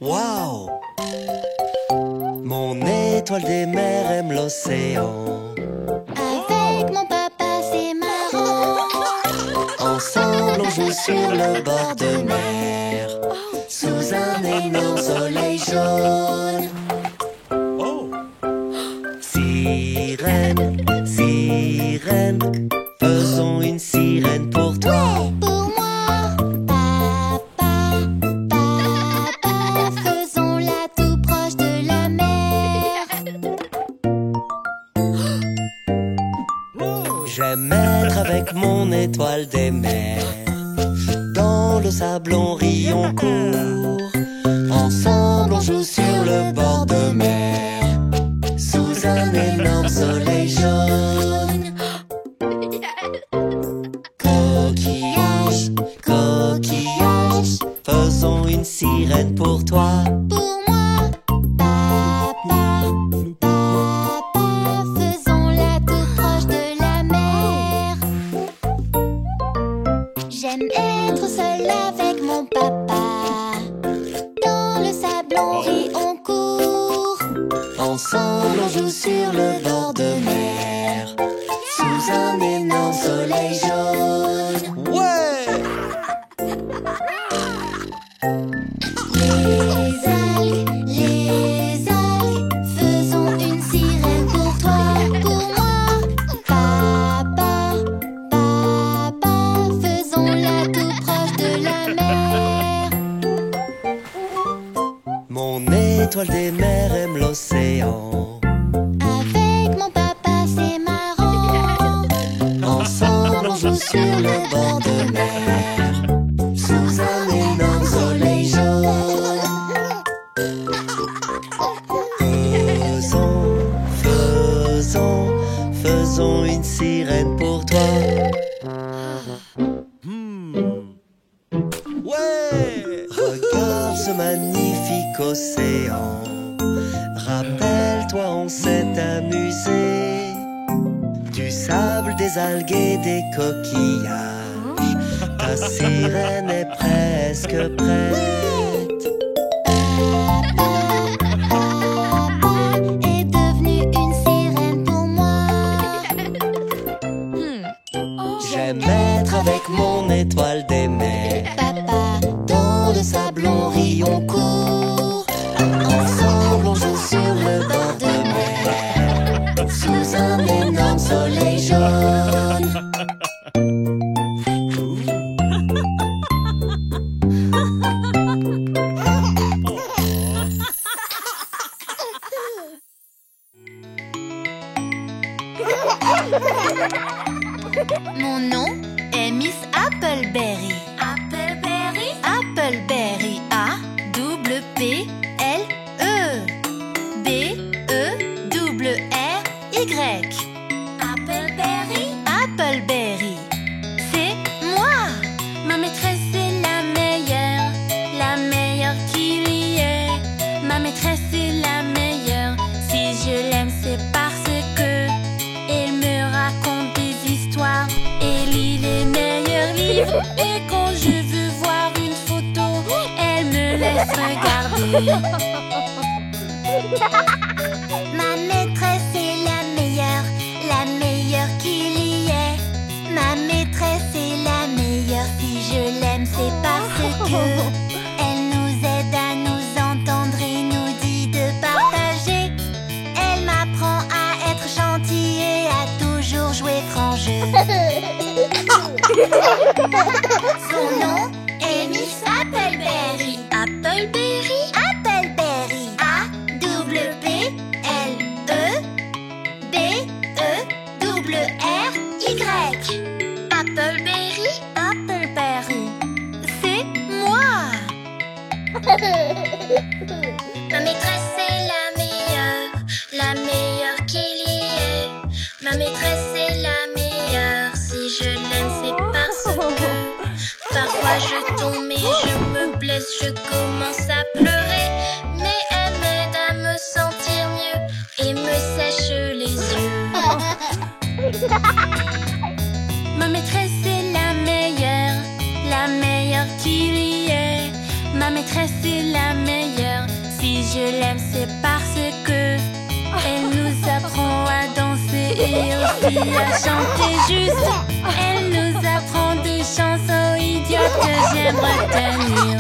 Waouh! Mon étoile des mers aime l'océan. Avec mon papa c'est marrant. Ensemble on joue sur le bord de mer, sous un énorme soleil jaune. Sirène, sirène, faisons une sirène pour toi. Pour moi, papa, papa, faisons-la tout proche de la mer. J'aime être avec mon étoile des mers. Dans le sable on rit, on court. Ensemble on joue sur le bord de mer, sous un énorme soleil jaune. Coquillage, coquillage, faisons une sirène pour toi. Pour moi, papa, papa, faisons-la tout proche de la mer. J'aime être seule avec mon papa. Dans le sable on rit, on court. Ensemble on joue sur le bord de mer, sous un énorme soleil jaune. Ouais! Les algues, faisons une sirène pour toi. Pour moi, papa, papa, faisons-la tout proche de la mer. Mon étoile des mers aime l'océan. Avec mon papa c'est marrant. Ensemble on joue sur le bord de mer, sous un énorme soleil jaune. faisons une sirène pour toi. Ouais! Regarde ce magnifique océan. Rappelle-toi, on s'est amusé. Du sable, des algues et des coquillages. Ta sirène est presque prête. Papa est devenu une sirène pour moi. J'aime être avec mon étoile des mers. Papa, Dans le sablon rit, on court. Ensemble on joue sur le bord de mer, sous un énorme soleil jaune. mon nom est Miss Appleberry. Appleberry? Appleberry. A-W-P-L-E. B-E-R-R-Y. Appleberry? Appleberry. C'est moi. Ma maîtresse est la meilleure qu'il y ait. Ma maîtresse est la meilleure. Si je l'aime, c'est parce que elle me raconte des histoires et lit les meilleurs livres. Et quand je veux voir une photo, elle me laisse regarder. Ma maîtresse est la meilleure qu'il y ait. Ma maîtresse est la meilleure. Si je l'aime, c'est parce que elle nous aide à nous entendre et nous dit de partager. Elle m'apprend à être gentille et à toujours jouer franc jeu. Son nom est Miss Appleberry. Appleberry? Appleberry. A-W-E-B-E-R-R-Y. Appleberry? Appleberry. C'est moi. Ma maîtresse est la meilleure qu'il y ait. Ma maîtresse est la meilleure. Si je l'aime, c'est parce que parfois je tombe et je me blesse, je commence à pleurer. Mais elle m'aide à me sentir mieux et me sèche les yeux. Ma maîtresse est la meilleure qu'il y ait. Ma maîtresse est la meilleure. Si je l'aime, c'est parce que elle nous apprend à danser et aussi à chanter juste. Elle nous apprend des chansons idiotes que j'aime retenir.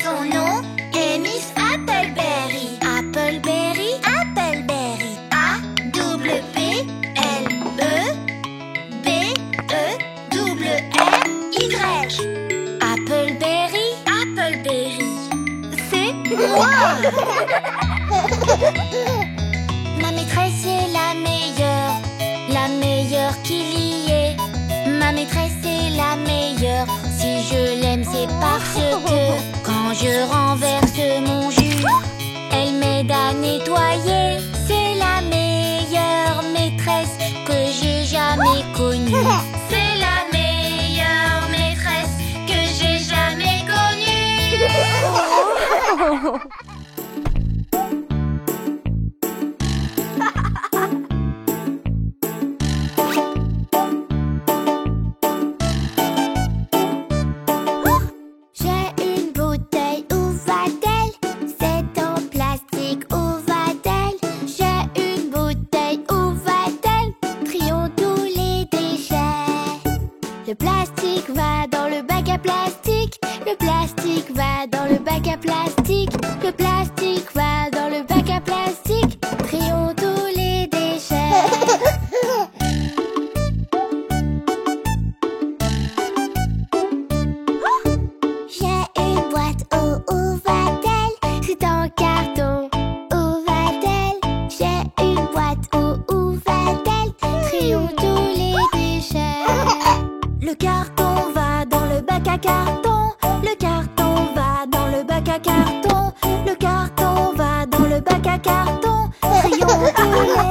Son nom est Miss Appleberry. Appleberry? Appleberry. A-W-E-B-E-R-R-Y. Appleberry? Appleberry. C'est moi. Ma maîtresse est la meilleure qu'il y ait. Ma maîtresse est la meilleure. Si je l'aime, c'est parce que quand je renverse mon jus, elle m'aide à nettoyer. C'est la meilleure maîtresse que j'ai jamais connue. C'est la meilleure maîtresse que j'ai jamais connue. J'ai une bouteille, où va-t-elle? C'est en plastique, où va-t-elle? J'ai une bouteille, où va-t-elle? Trions tous les déchets. Le plastique va dans le bac à plastique. Le plastique va dans le bac à plastique. Le plastique va dans le bac à plastique. Trions tous les déchets. J'ai une boîte, où va-t-elle? C'est en carton, où va-t-elle? J'ai une boîte, où va-t-elle? Trions tous les déchets. Le carton va dans le bac à carton. Le carton va dans le bac à carton. Le carton va dans le bac à carton. Trions tous les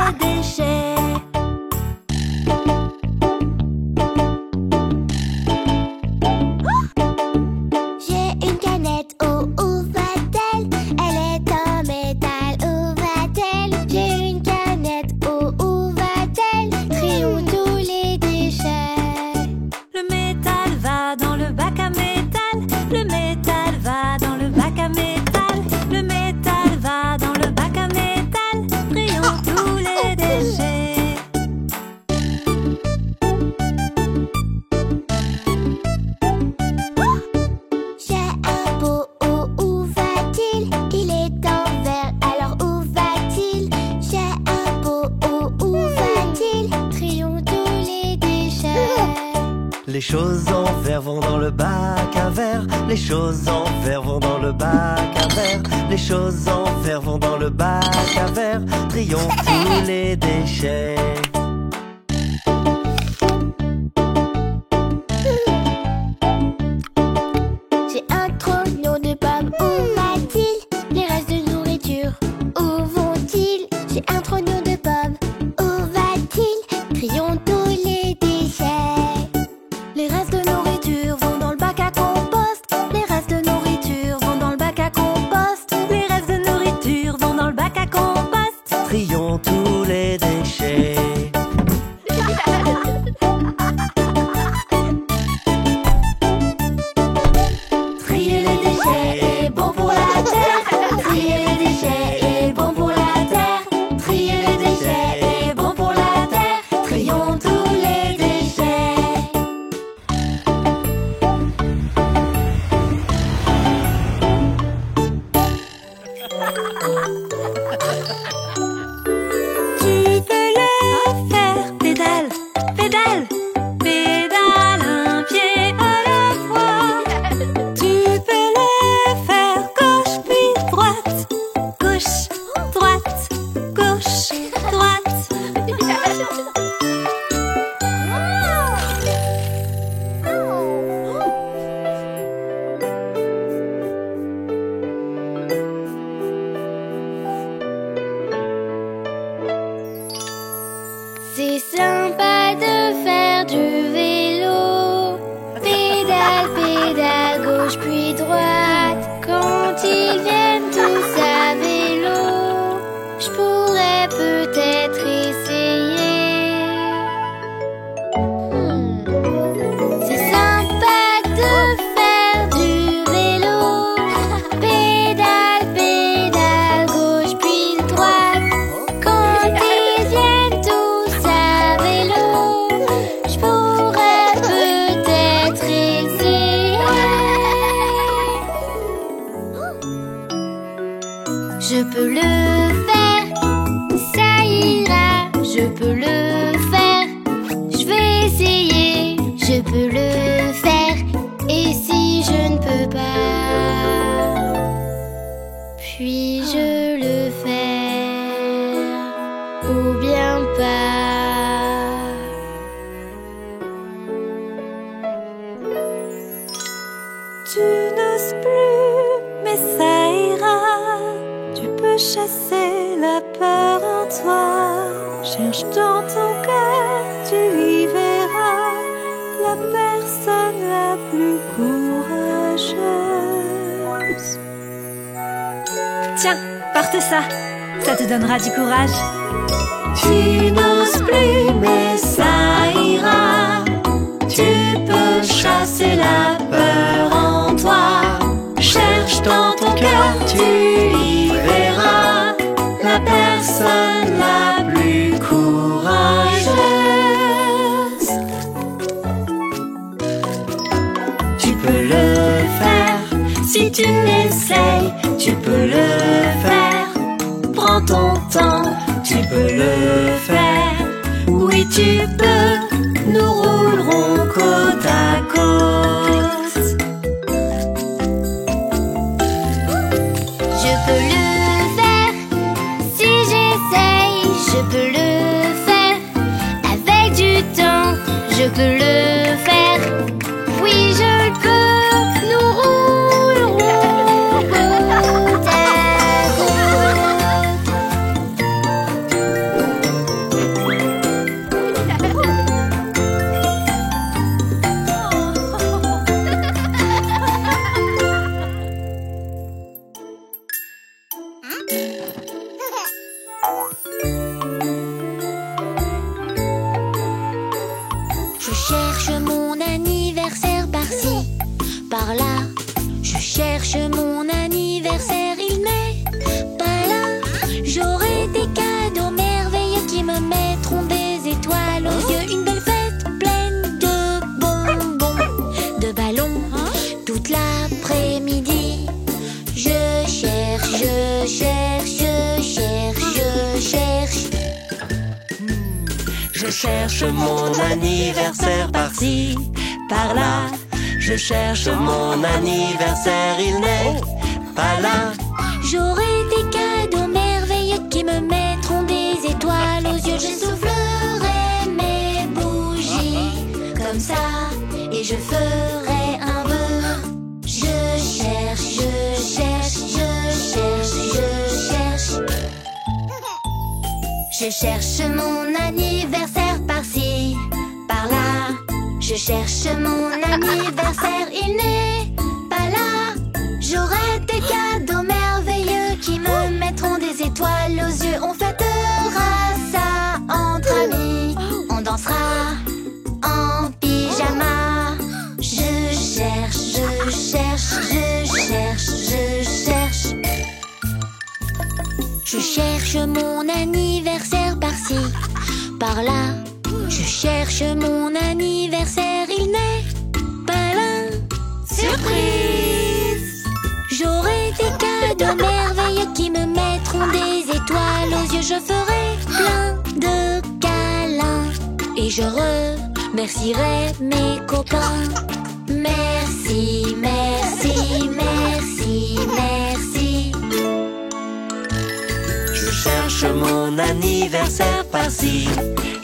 choses en verre vont dans le bac à verre. Les choses en verre vont dans le bac à verre. Les choses en verre vont dans le bac à verre. Trions tous les déchets. J'ai un trognon de pommes, où va-t-il? Les restes de nourriture, où vont-ils? J'ai un trognon de pommes, où va-t-il? Trions tous les déchets. Les restes de nourriture vont dans le bac à compost. Les restes de nourriture vont dans le bac à compost. Les restes de nourriture vont dans le bac à compost. Trions tous les déchets. Trier les déchets est bon pour la terre. Trier les déchets est bon pour la terre. Trier les déchets est bon pour la terre. Trions tous les déchets. Tu peux le faire, pédale, pédale, pédale un pied à la fois. Tu peux le faire gauche puis droite, gauche, droite, gauche, droite. C'est sympa de faire du vélo. Pédale, pédale, gauche puis droite. Quand ils viennent tous à vélo, je pourrais peut-être essayer. C'est sympa de faire du vélo. Pédale, pédale, gauche puis droite. Quand ils viennent tous à vélo, je pourrais peut-être essayer. Je peux le faire, ça ira. Je peux le faire, je vais essayer. Je peux le faire, et si je ne peux pas, puis-je le faire, ou bien pas? Tu n'oses plus, mais ça ira. Tu peux chasser la peur en toi. Cherche dans ton cœur, tu y verras la personne la plus courageuse. Tiens, porte ça, ça te donnera du courage. Tu n'oses plus, mais ça ira. Tu peux chasser la peur en toi. Cherche dans ton cœur, tu y verras la personne la plus courageuse. Tu peux le faire si tu l'essayes. Tu peux le faire. Prends ton temps, tu peux le faire. Oui, tu peux. Nous roulerons côte à côte. Je peux le faire, si j'essaye, je peux le faire. Avec du temps, je peux le faire. Oui, je le peux, nous roulerons côte à Je cherche mon anniversaire par-ci, par-là. Je cherche mon anniversaire, il n'est pas là. J'aurai des cadeaux merveilleux qui me mettront des étoiles aux yeux. Une belle fête pleine de bonbons, de ballons, toute l'après-midi. Je cherche, je cherche, je cherche, je cherche. Je cherche mon anniversaire par-ci, par là. Je cherche mon anniversaire, il n'est pas là. J'aurai des cadeaux merveilleux qui me mettront des étoiles aux yeux. Je soufflerai mes bougies comme ça et je ferai un vœu. Je cherche, je cherche, je cherche, je cherche. Je cherche mon anniversaire par-ci, par-là. Je cherche mon anniversaire, il n'est pas là. J'aurai des cadeaux merveilleux qui me mettront des étoiles aux yeux. On fêtera ça entre amis, on dansera en pyjama. Je cherche, je cherche, je cherche, je cherche. Je cherche mon anniversaire par-ci, par-là. Je cherche mon anniversaire, il n'est pas là. Surprise! J'aurai des cadeaux merveilleux qui me mettront des étoiles aux yeux. Je ferai plein de câlins et je remercierai mes copains. Merci, merci, merci, merci. Je cherche mon anniversaire par-ci,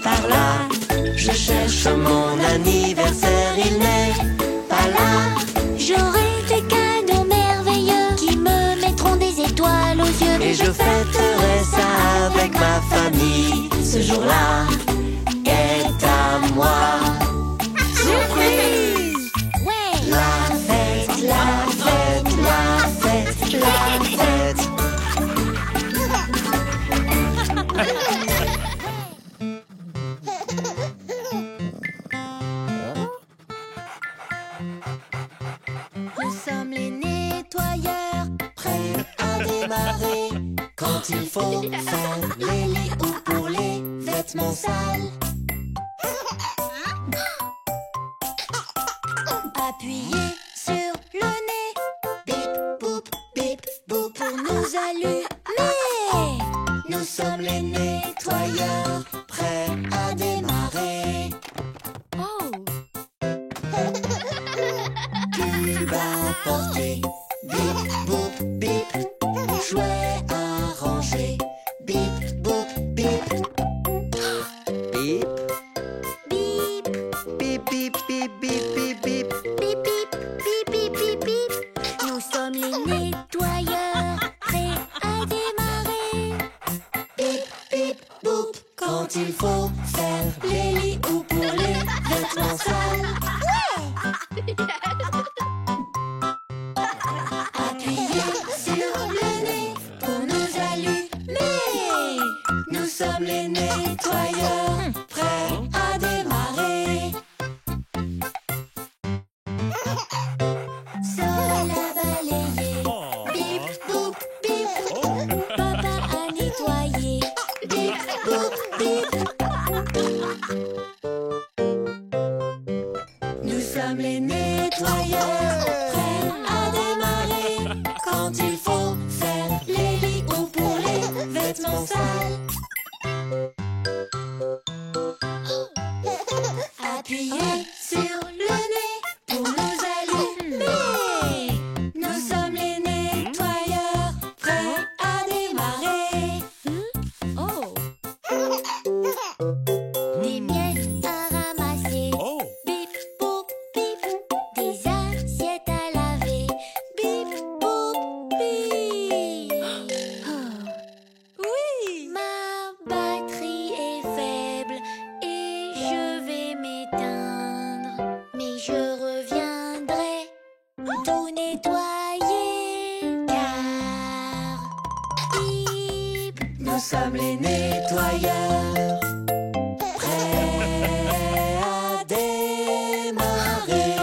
par-là. Je cherche mon anniversaire, il n'est pas là. J'aurai des cadeaux merveilleux qui me mettront des étoiles aux yeux. Et je fêterai ça avec ma famille. Ce jour-là est à moi. Surprise! Ouais! La fête, la fête, la fête, la fête. Nous sommes les nettoyeurs, Prêt à démarrer quand il faut faire les lits ou pour les vêtements sales. appuyez sur le nez. Bip, boop, bip, boop. Pour nous allumer. Nous sommes les nettoyeurs, prêts à démarrer. Oh! Tube à porter, bip, boop, bip. Jouets à ranger, bip, boop, bip. Bip, Bip, bip, bip, bip, bip, bip, bip. bip, bip, bip, bip, bip, bip. Nous sommes les nettoyeurs, prêts à démarrer. Bip, bip, boop. Quand il faut faire les lits ou pour les vêtements sales. Appuyez sur le nez pour nous allumer. Nous sommes les nettoyeurs, prêts à démarrer. Sol à balayer. Bip, boop, bip. Papa à nettoyer. Bip, boop, bip. Nous sommes les nettoyeurs, prêts à démarrer. Quand il faut faire les lits ou pour les vêtements sales. Appuyez sur le nez pour nous allumer. Nous sommes les nettoyeurs, prêts à démarrer. Oh! Des miettes à ramasser. Bip, boop, bip. Des assiettes à laver. Bip, boop, bip. Oui! Ma batterie est faible et je vais m'éteindre. Mais je reviendrai tout nettoyer. Car bip. Nous sommes les nettoyeurs, prêts à démarrer.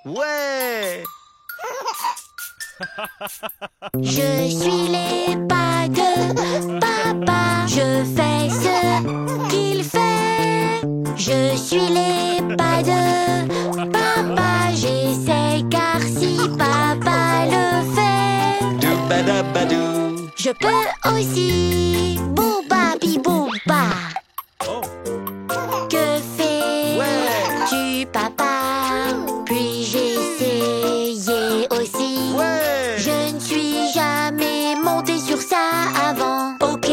Ouais! Je suis les pas de papa. Je fais ce qu'il fait. Je suis les pas de papa. J'essaie car si papa le fait, Doubadabadou. je Je peux aussi booba bibooba. Que fais-tu, papa? Puis-je essayer aussi? Je ne suis jamais montée sur ça avant. Ok,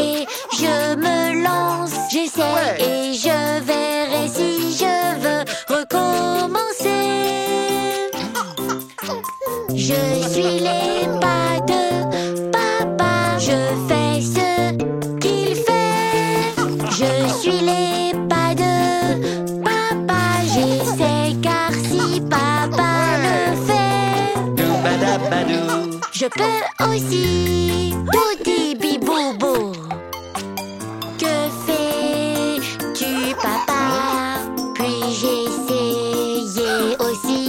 je me lance, j'essaie et je verrai si je veux recommencer. Je suis les pas de papa, je fais ce qu'il fait. Je suis les pas de papa, j'essaie car si papa le fait, Doubadabadou. je peux aussi doudi biboubou. Que fais-tu, papa? Puis-je essayer aussi?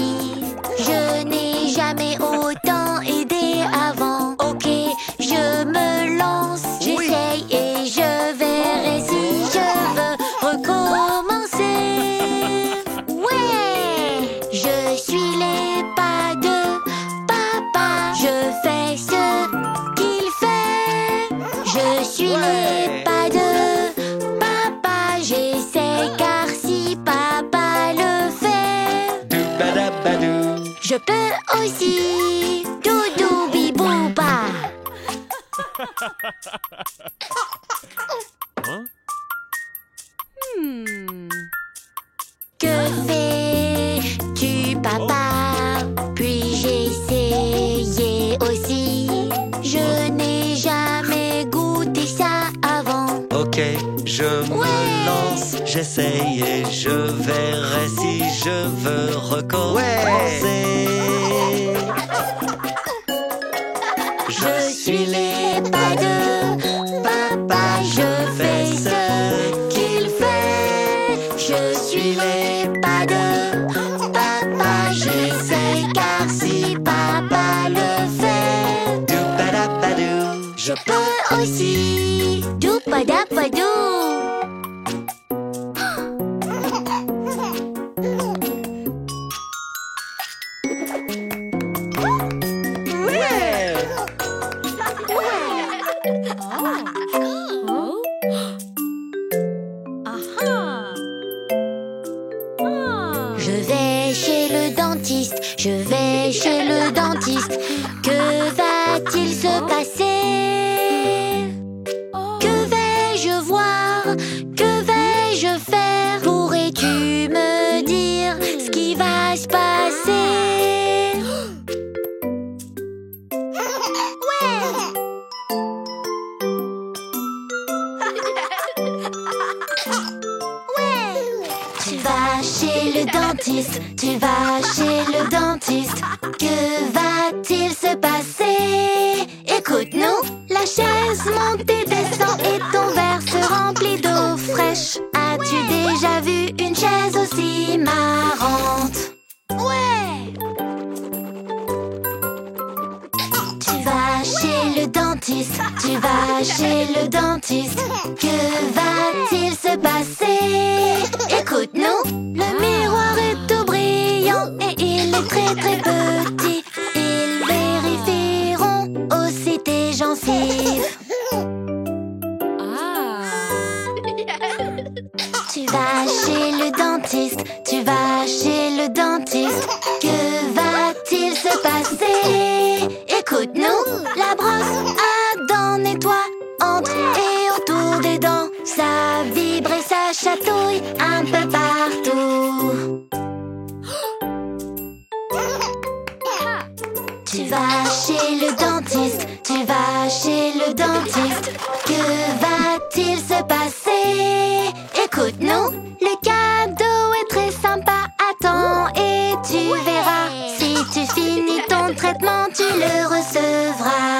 Je n'ai jamais autant aidé avant. Ok, je me lance, j'essaye et je verrai si je veux recommencer. Ouais, je suis les pas de papa, je fais ce qu'il fait. Je suis les pas de papa, j'essaie car si papa le fait, Doubadabadou. je peux aussi doudou bibouba. Que fais-tu, papa? Puis-je essayer aussi? Je n'ai jamais goûté ça avant. Ok, je me lance, j'essaye et je verrai si je veux recommencer. Je suis les pas de papa, je fais ce qu'il fait. Je suis les pas de papa, j'essaie car si papa le fait, Doubadabadou. je peux aussi doupadapadou. Je vais chez le dentiste, je vais chez le dentiste. Que va-t-il se passer? Que vais-je voir? Que vais-je faire? Pourrais-tu me dire ce qui va se passer? Tu vas chez le dentiste, tu vas chez le dentiste. Que va-t-il se passer? Écoute-nous, la chaise monte et descend et ton verre se remplit d'eau fraîche. As-tu déjà vu une chaise aussi marrante? Ouais! Tu vas chez le dentiste, tu vas chez le dentiste. Que va-t-il se passer? Écoute-nous, le miroir est tout brillant et il est très très petit. Ils vérifieront aussi tes gencives. Tu vas chez le dentiste, tu vas chez le dentiste. Que va-t-il se passer? Écoute-nous, la brosse à dents nettoie entre et autour des dents. Ça vibre et ça chatouille un peu partout. Tu vas chez le dentiste, tu vas chez le dentiste. Que va-t-il se passer? Écoute-nous, le cadeau est très sympa. Attends et tu verras. Si tu finis ton traitement, tu le recevras.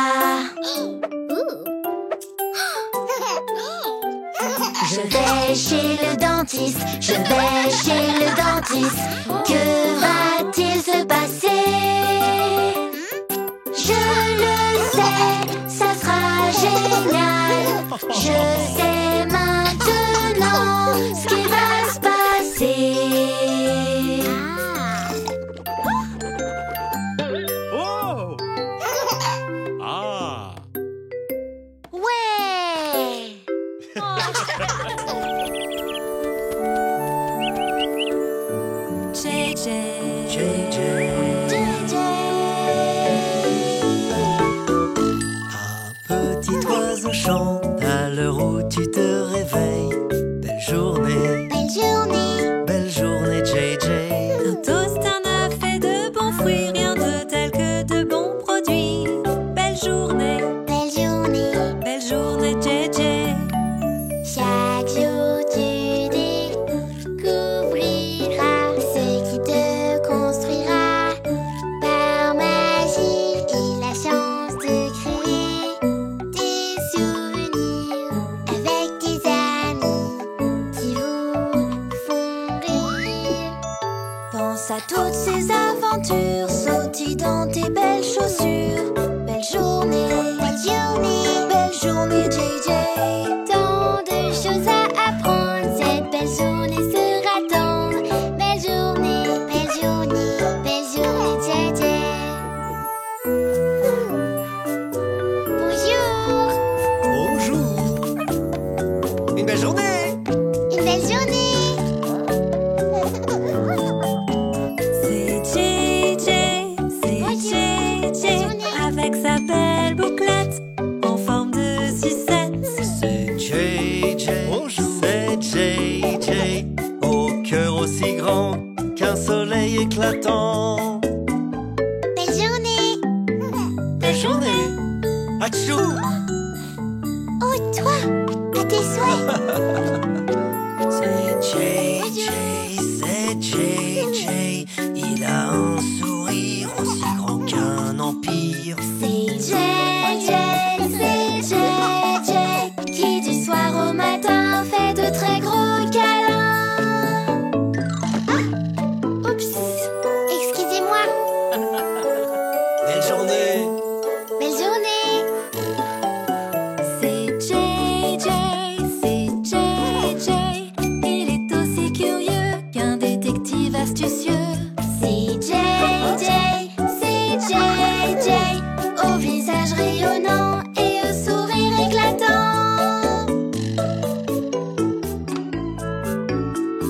Je vais chez le dentiste, je vais chez le dentiste. Que va-t-il se passer? Je le sais, ça sera génial. Je sais maintenant ce qui va se passer. Un petit oiseau chante à l'heure où tu te réveilles. Belle journée, belle journée, JJ. Un toast, un œuf et de bons fruits, rien de tel que de bons produits. Belle journée, JJ. Chaque jour tu découvriras ce qui te construira. Par magie et la chance de créer des souvenirs avec tes amis qui vous font rire. Pense à toutes ces aventures, saute dans tes belles chaussures. Belle journée, JJ. Tant de choses à apprendre, cette belle journée sera tendre. Belle journée, JJ. Bonjour, Bonjour. Une belle journée. une belle journée. C'est JJ, avec sa belle bouclette en forme de sucette. C'est JJ. Bonjour. C'est JJ. Au cœur aussi grand qu'un soleil éclatant. Belle journée. Belle journée. Achou. Oh, toi, à tes souhaits. C'est JJ. Il a un sourire aussi grand qu'un empire. C'est JJ, qui du soir au matin fait de très gros câlins. Ah, oups, excusez-moi. Belle journée. Belle journée. C'est JJ, il est aussi curieux qu'un détective astucieux. C'est JJ, au visage rayonnant et au sourire éclatant.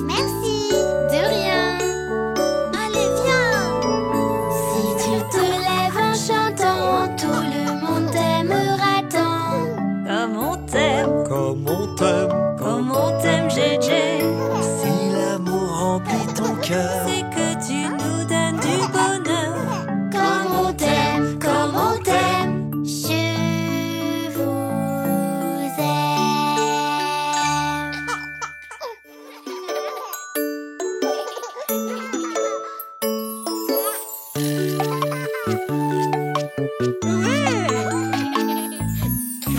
Merci, de rien. Allez, viens. Si tu te lèves en chantant, tout le monde t'aimera tant. Comme on t'aime, Comme on t'aime. comme on t'aime, JJ. Si l'amour remplit ton cœur. C'est que tu nous donnes du bonheur. Comme on t'aime, je vous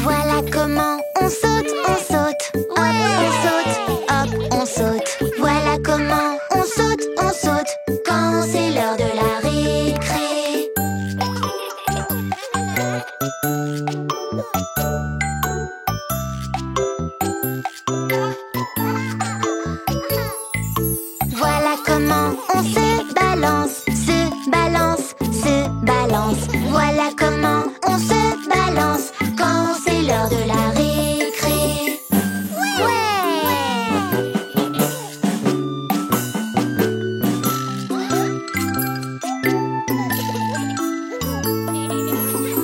Voilà comment on saute, hop, on saute, hop, on saute. Voilà comment on saute, quand c'est l'heure de la récré. Voilà comment on se balance, Voilà comment on se balance quand c'est l'heure de la récré.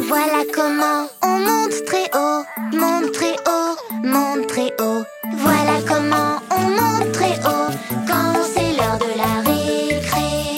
Voilà comment on monte très haut, monte très haut, monte très haut. Voilà comment on monte très haut quand c'est l'heure de la récré.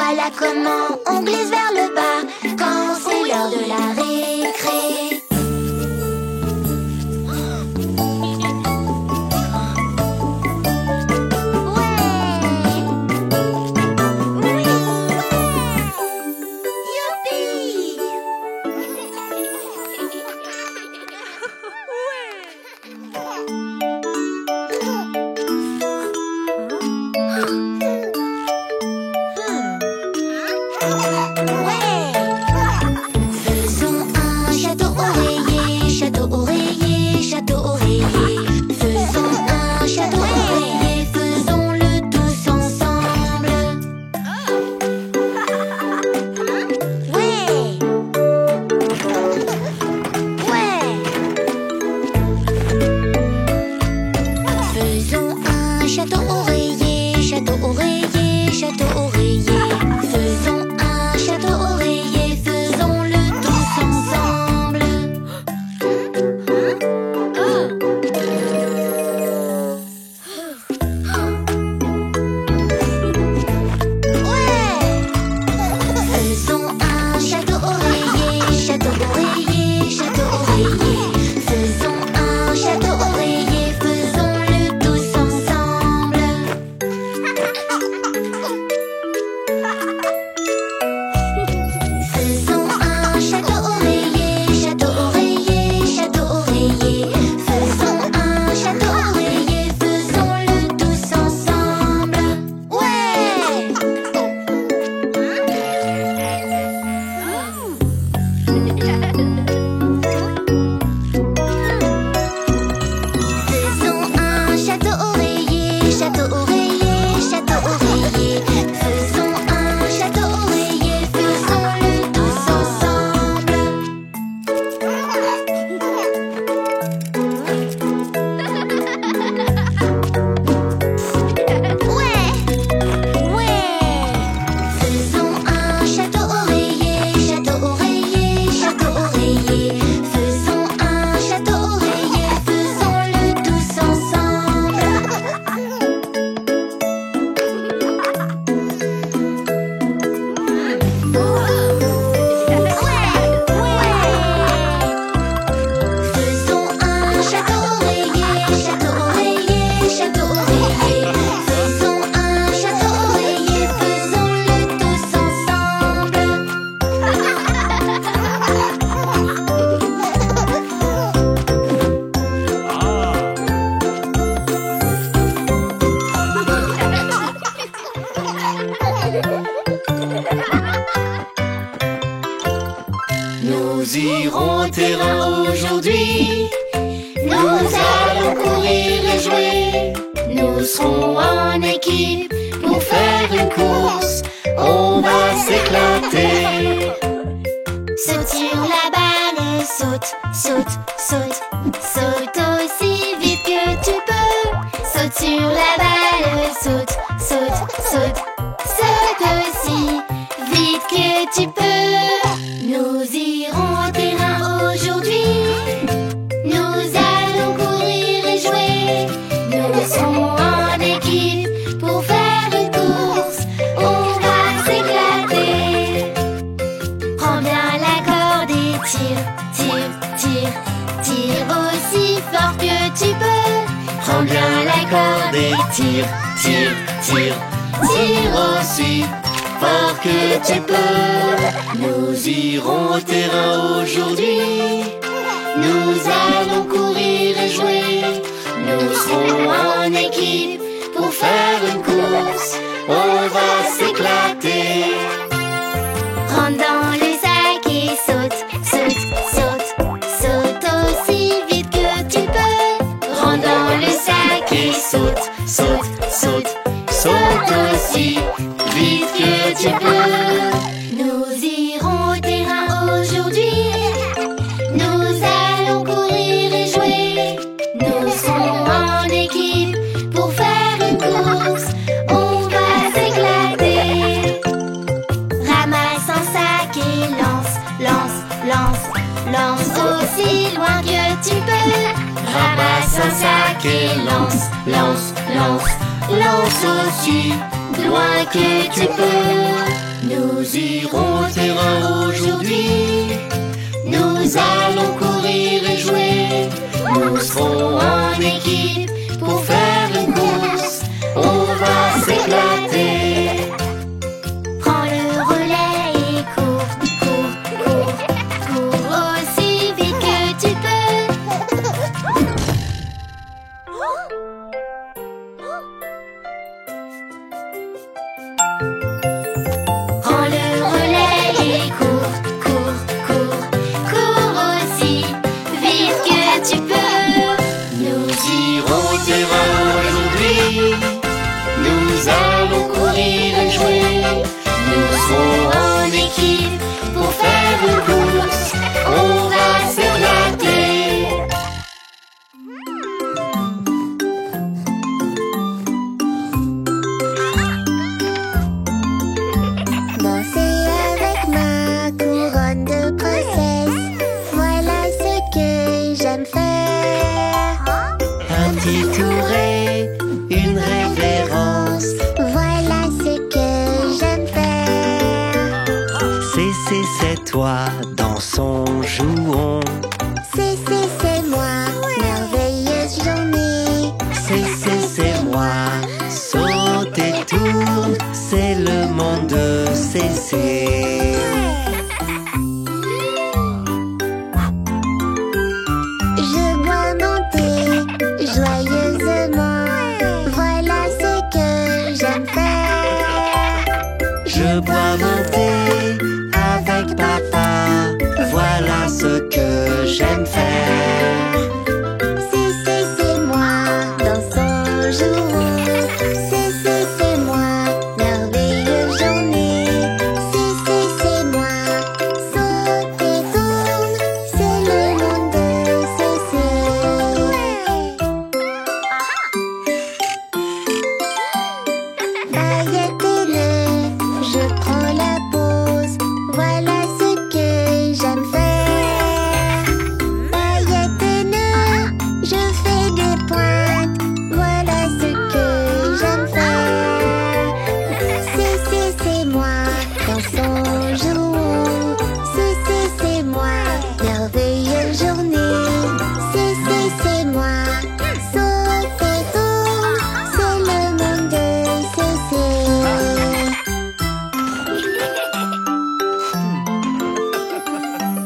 Voilà comment on glisse vers le bas quand c'est l'heure de la récré. Nous irons au terrain aujourd'hui. Nous allons courir et jouer. Nous serons en équipe pour faire une course. On va s'éclater. Saute sur la balle, saute, saute, saute. Saute aussi vite que tu peux. Saute sur la balle, saute, saute, saute. Saute aussi vite que tu peux. Nous irons au terrain aujourd'hui. Nous allons courir et jouer. Nous serons en équipe pour faire une course. On va s'éclater. Prends bien la corde et tire, tire, tire. Tire aussi fort que tu peux. Prends bien la corde et tire, tire, tire. Tire aussi fort que tu peux. Nous irons au terrain aujourd'hui. Nous allons courir et jouer. Nous serons en équipe pour faire une course. On va s'éclater. Rentre dans le sac et saute, saute, saute. Saute aussi vite que tu peux. Rentre dans le sac et saute, saute, saute. Saute aussi vite que tu peux. Nous irons au terrain aujourd'hui. Nous allons courir et jouer. Nous serons en équipe pour faire une course. On va s'éclater. Ramasse un sac et lance, lance, lance. Lance aussi loin que tu peux. Ramasse un sac et lance, lance, lance. Lance aussi loin que tu peux. Nous irons au terrain aujourd'hui. Nous allons courir et jouer. Nous serons en équipe pour faire une course. On va s'éclater. Prends le relais et cours, cours, cours, cours aussi vite que tu peux. Prends le relais et cours, cours, cours, cours aussi vite que tu peux. Nous irons au terrain aujourd'hui. Nous allons courir et jouer. Nous serons en équipe pour faire une course. On va s'éclater. Danser avec ma couronne de princesse, voilà ce que j'aime faire. Un petit touré, une révérence. Voilà ce que j'aime faire. C'est toi, dansons, jouons. C'est moi, merveilleuse journée. C'est moi, saute et tourne. C'est le monde de Cécé. Je bois mon thé joyeusement. Voilà ce que j'aime faire. Je bois mon thé avec papa. Voilà ce que j'aime faire. C'est moi, dansons, jouons. C'est moi, merveilleuse journée. C'est moi, saute et tourne. C'est le monde de Cécé. Paillettes et nœuds, je prends la pause. Voilà ce que j'aime faire. Paillettes et nœuds, je fais des pointes. Voilà ce que j'aime faire. C'est moi, dansons, jouons. C'est moi, merveilleuse journée. C'est moi, saute et tourne. C'est le monde de Cécé.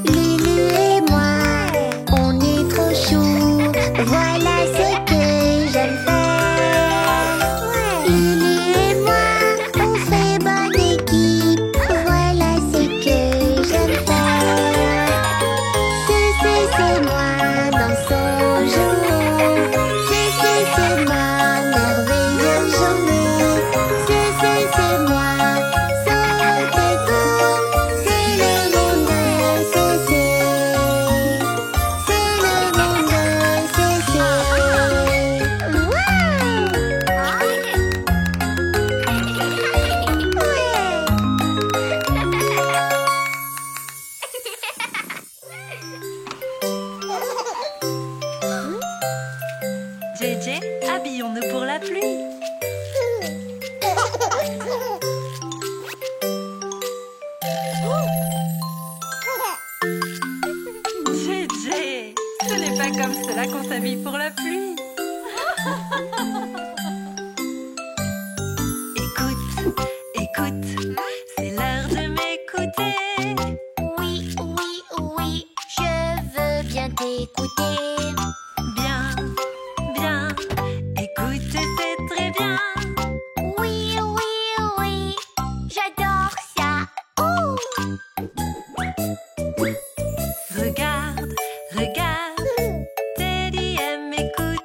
Lulu et moi, on est trop chou. Voilà ce que j'aime faire. Lulu et moi, on fait bonne équipe. Voilà ce que j'aime faire. C'est moi, dansons, jouons. C'est moi, merveilleuse journée. C'est moi, saute et tourne. C'est le monde de Cécé. C'est le monde de Cécé. JJ, habillons-nous pour la pluie. JJ, ce n'est pas comme cela qu'on s'habille pour la pluie. Écoute, écoute, c'est l'heure de m'écouter. Oui, oui, oui, je veux bien t'écouter. Bien, bien, écoute, c'est très bien. Oui, oui, oui, j'adore ça. Ouh. Regarde, regarde, Teddy aime écouter.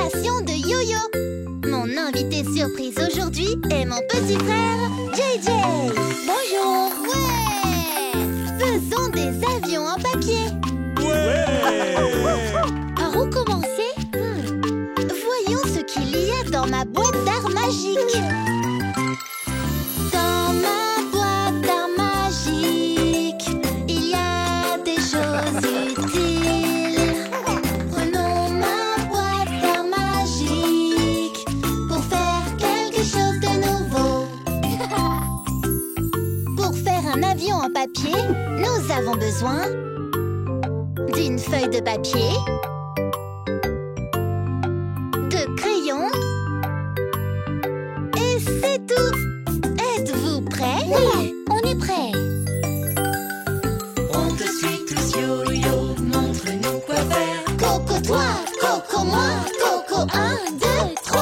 création de Yo-Yo. Mon invité surprise aujourd'hui est mon petit frère, JJ. Bonjour. Ouais! Faisons des avions en papier. Ouais! Par où commencer? Voyons ce qu'il y a dans ma boîte d'art magique. Dans ma boîte d'art magique, il y a des choses utiles. Prenons ma boîte d'art magique pour faire quelque chose de nouveau. Pour faire un avion en papier, nous avons besoin d'une feuille de papier, de crayons, et c'est tout. Êtes-vous prêts? Oui, on est prêts. On te suit tous, Yo-Yo, montre-nous quoi faire. Coco toi, Coco moi, Coco 1, 2, 3.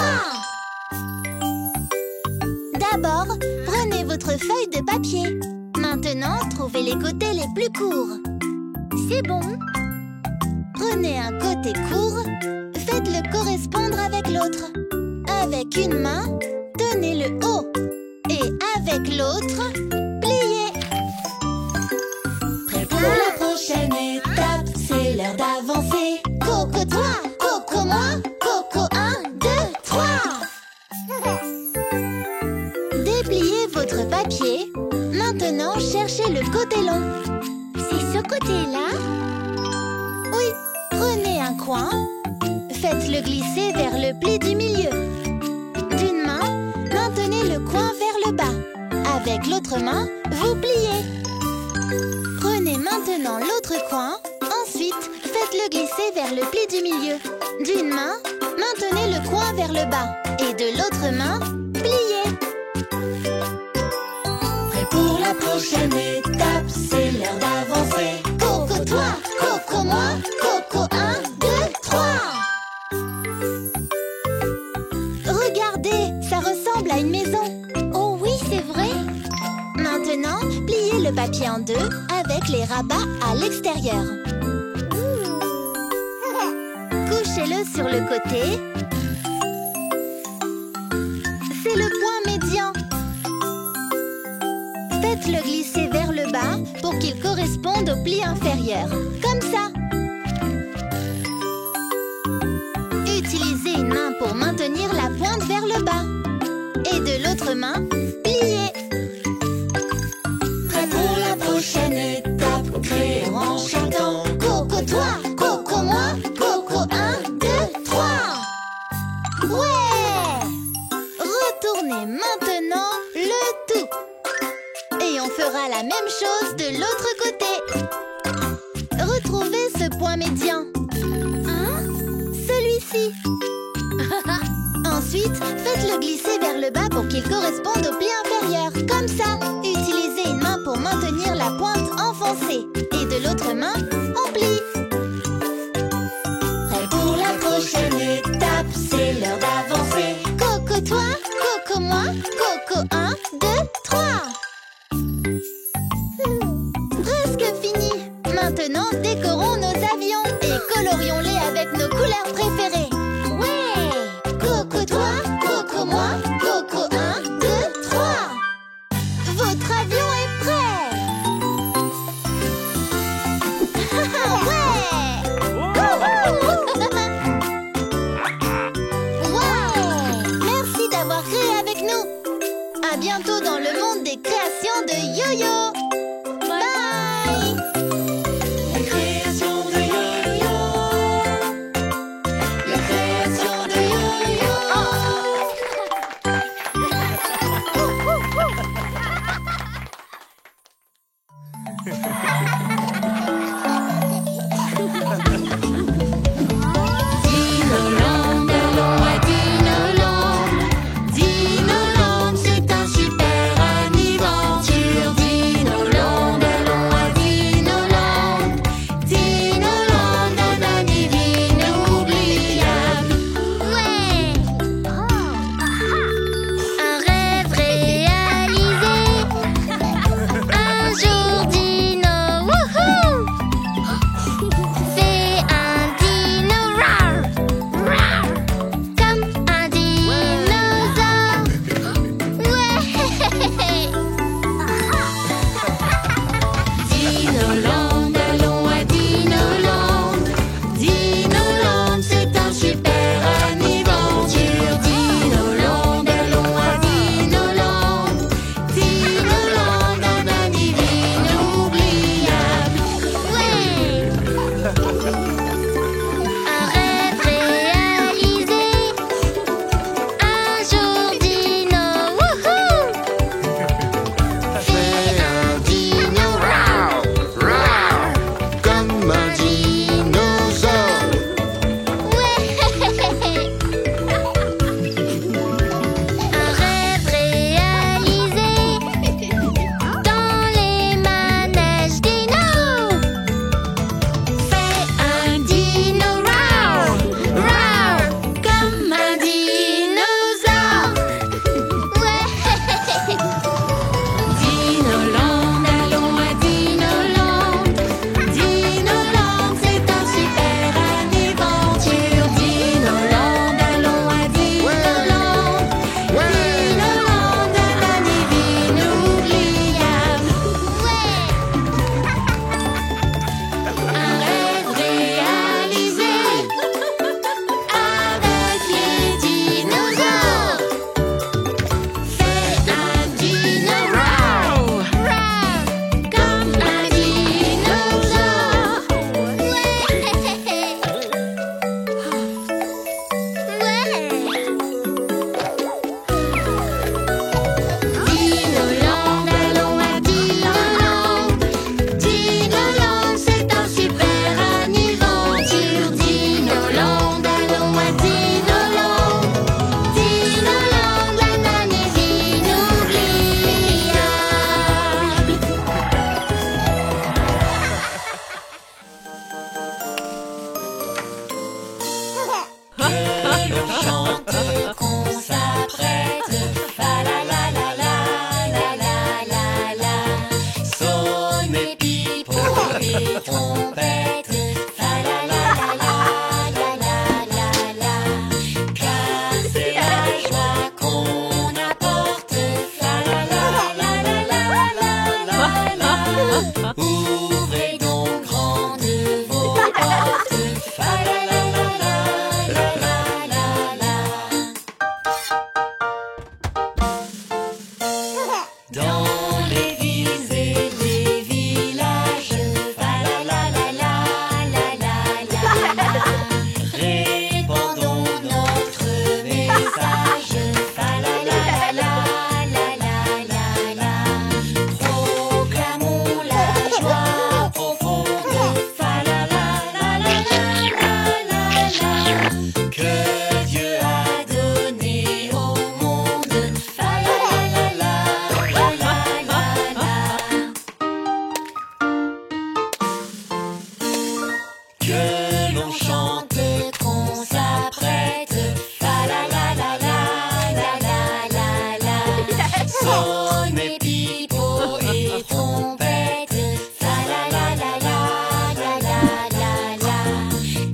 D'abord, prenez votre feuille de papier. Maintenant, trouvez les côtés les plus courts. C'est bon. Prenez un côté court, faites-le correspondre avec l'autre. Avec une main, tenez le haut. Et avec l'autre, pliez. Prêt pour la prochaine étape, c'est l'heure d'avancer. Coco toi, Coco moi, Coco 1, 2, 3. Dépliez votre papier. Maintenant, cherchez le côté long. C'est ce côté-là? Oui, prenez un coin. Faites-le glisser vers le pli du milieu. D'une main, maintenez le coin vers le bas. Avec l'autre main, vous pliez. Prenez maintenant l'autre coin. Ensuite, faites-le glisser vers le pli du milieu. D'une main, maintenez le coin vers le bas. Et de l'autre main, pliez. Prêt pour la prochaine étape, c'est l'heure d'avancer. Coco toi, Coco moi, Coco 1, 2, 3. Regardez, ça ressemble à une maison. Oh oui, c'est vrai. Maintenant, pliez le papier en deux avec les rabats à l'extérieur. Couchez-le sur le côté. C'est le point médian. Faites-le glisser vers le bas pour qu'il corresponde au pli inférieur. Comme ça. Utilisez une main pour maintenir la pointe vers le bas. Et de l'autre main, pliez. Prêt pour la prochaine étape, créer en chantant. Coco toi, Coco moi, Coco 1, 2, 3. Ouais! Retournez maintenant le tout. Et on fera la même chose de l'autre côté. Retrouvez ce point médian. Celui-ci. Ensuite, faites-le glisser vers le bas pour qu'il corresponde au pli inférieur. Comme ça. Utilisez une main pour maintenir la pointe enfoncée. Et de l'autre main, on plie. Prêt pour la prochaine étape, c'est l'heure d'avancer. Coco toi, Coco moi, Coco 1, 2, 3. Presque fini. Maintenant, décorons nos avions et colorions-les avec nos couleurs préférées. Ouais! Coco toi, Coco moi, Coco 1, 2, 3. Votre avion est prêt. Ouais! Wow! Merci d'avoir créé avec nous. À bientôt dans le monde des créations de Yo-Yo. Bye! Les créations de Yo-Yo. Les et trompette. Fa la la la la la la la la. Car c'est la joie qu'on apporte. Fa la la la la la la la la. Ouvrez donc grandes vos portes. Fa la la la la la la la la. Dans les villes et les villages, fa la la la la la la la la. Répandons notre message, fa la la la la la la la la. Proclamons la joie profonde, fa la la la la la la la la. Que Dieu a donné au monde, fa la la la la la la la la. Que l'on chante, qu'on s'apprête, fa la la la la la la la la. Sonnez pipeaux et trompettes, fa la la la la la la la la.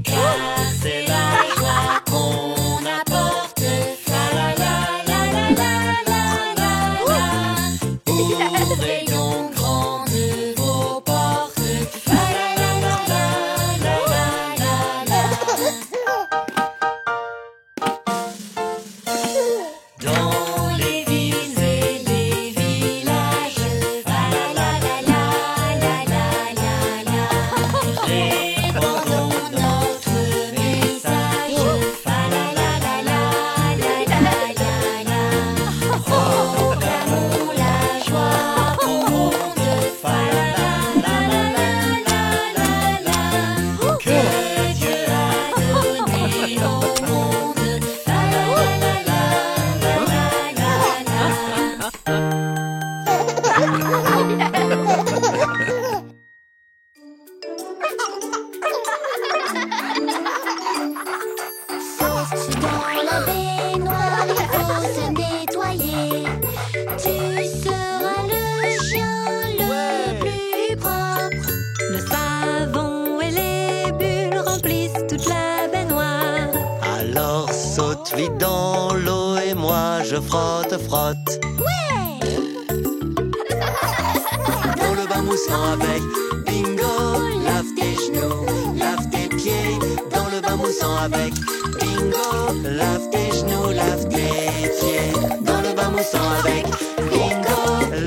Car c'est la joie qu'on apporte, fa la la la la la la la la. Ouvrez donc grandes vos portes, fa la la la la la la la la. Dans les villes et les villages, fa la la la la la la la la. Répandons notre message, fa la la la la la la la la. Proclamons la joie profonde, fa la la la la la la la la. Que Dieu a donné au monde, fa la la la la la la la la. Dans la baignoire, il faut se nettoyer. Tu seras le chien le plus propre. Le savon et les bulles remplissent toute la baignoire. Alors saute vite dans l'eau et moi je frotte, frotte. Dans le bain moussant avec Bingo, lave tes genoux, lave tes pieds. Dans le bain moussant avec Bingo, lave tes genoux, lave tes pieds. Dans le bain moussant avec Bingo,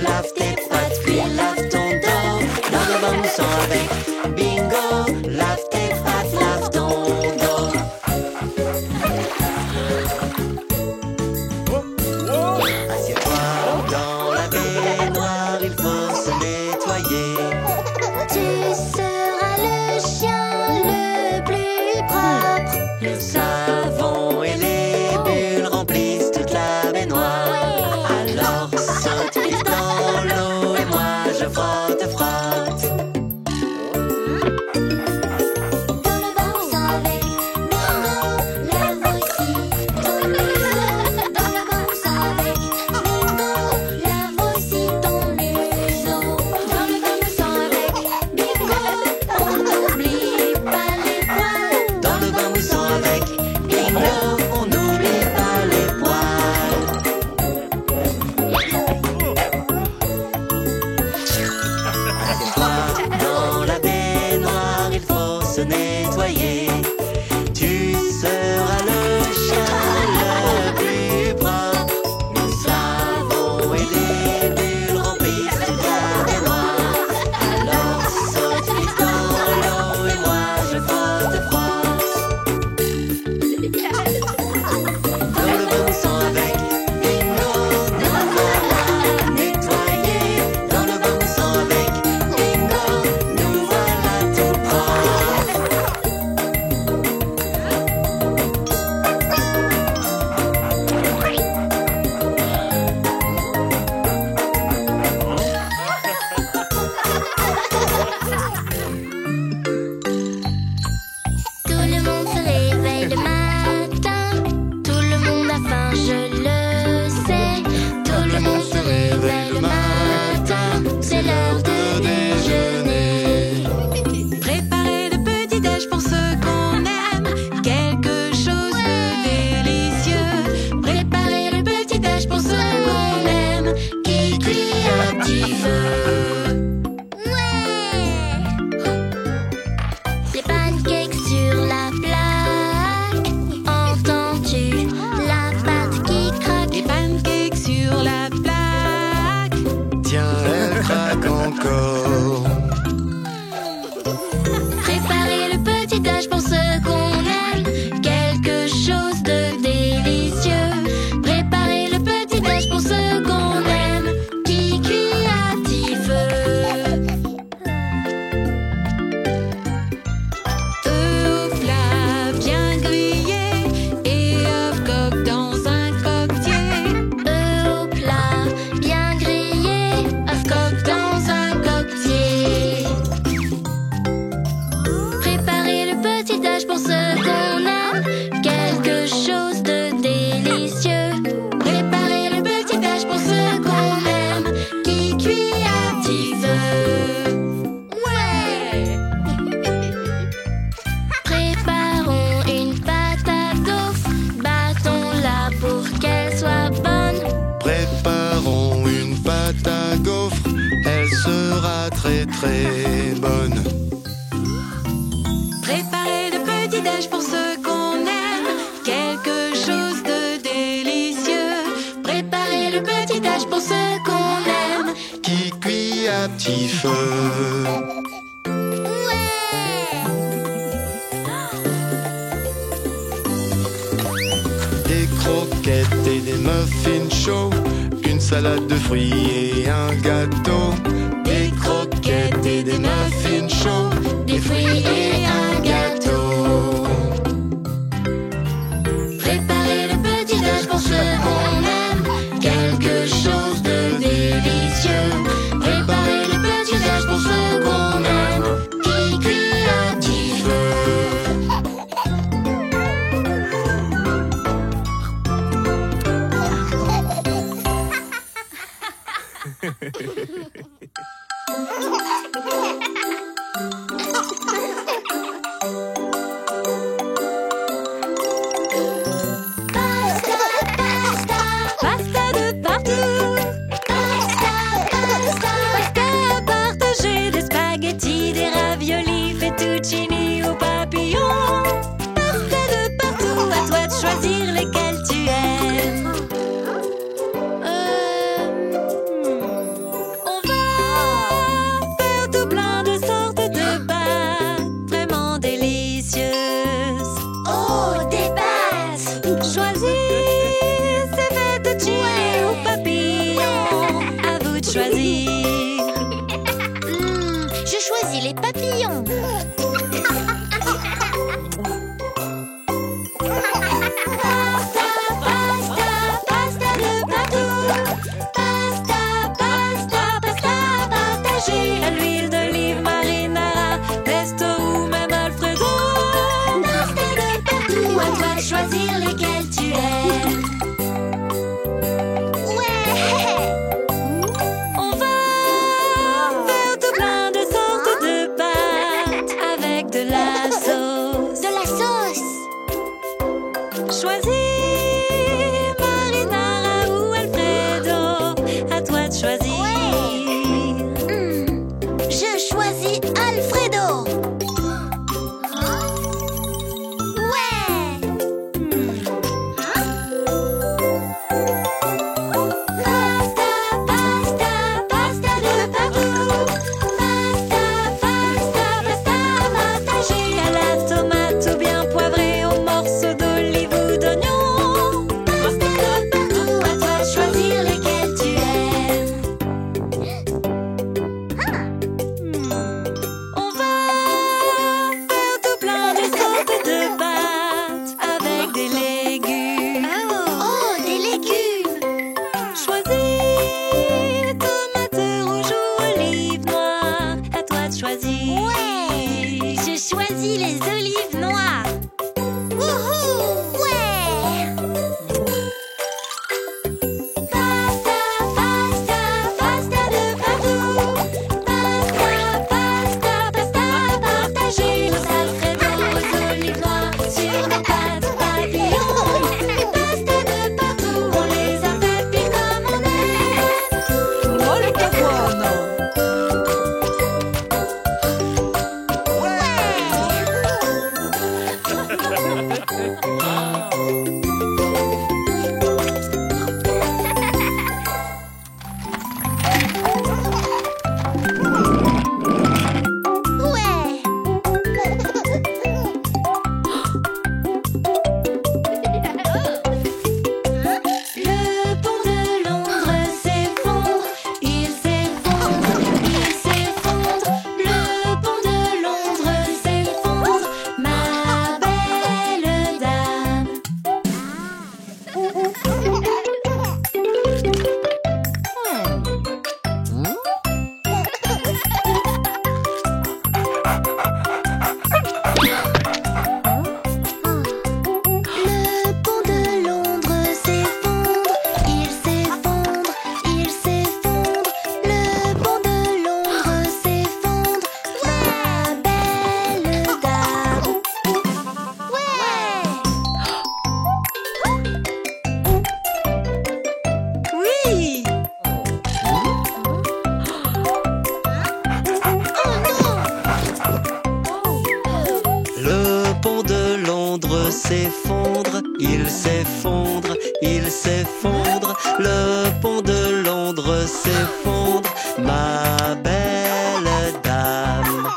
lave tes pattes puis lave ton dos. Dans le bain moussant avec Bingo, lave tes pattes, lave ton dos. Assieds-toi dans la baignoire, il faut se nettoyer. Tu seras le chien le plus propre. Le savon et les bulles remplissent toute la baignoire. Alors saute vite dans l'eau et moi je frotte, frotte. Dans le bain moussant avec Bingo, lave aussi ton museau. Dans le bain moussant avec Bingo, lave aussi ton museau. Dans le bain moussant avec Bingo, bonne. Préparer le petit-déj pour ceux qu'on aime, quelque chose de délicieux. Préparer le petit-déj pour ceux qu'on aime, Qui cuit à petit feu. Des croquettes et des muffins chauds, une salade de fruits et un gâteau. Des croquettes et des muffins chauds, des fruits et un gâteau. Préparer le petit-déj pour ceux qu'on aime, quelque chose de délicieux. Préparer le petit-déj pour ceux qu'on aime, qui cuit à petit feu. Pasta de partout. Pasta à partager, des spaghettis, des raviolis, fettuccini ou papillons. Pasta de partout, à toi de choisir lesquels tu aimes. On va faire tout plein de sortes de pâtes vraiment délicieuses. Oh, des pâtes! Choisis ces fettuccini ou papillons. À vous de choisir. Je choisis les papillons. Pasta de partout. Pasta à partager. À l'huile d'olive, marinara, pesto ou même alfredo. Pasta de partout, à toi de choisir lesquels tu aimes. On va faire tout plein de sortes de pâtes avec de la sauce. De la sauce. Choisis marinara ou alfredo, à toi de choisir. Je choisis Alfredo. Pasta de partout. Pasta à partager. À la tomate ou bien poivrée, aux morceaux d'olive ou d'oignon. Pasta de partout, à toi de choisir lesquels tu aimes. On va faire tout plein de sortes de pâtes avec des légumes. Oh, des légumes. Choisis tomate rouge ou olive noire, à toi de choisir. Je choisis les olives noires. Wouhou! Ouais! Pasta de partout. Pasta à partager. Aux alfredo, aux olives noires, sur des pâtes papillons. Pasta de partout, on les a fait pile comme on aime. Molto buono. Londres s'effondre, il s'effondre, il s'effondre. Le pont de Londres s'effondre, ma belle dame.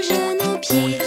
Genoux, pieds,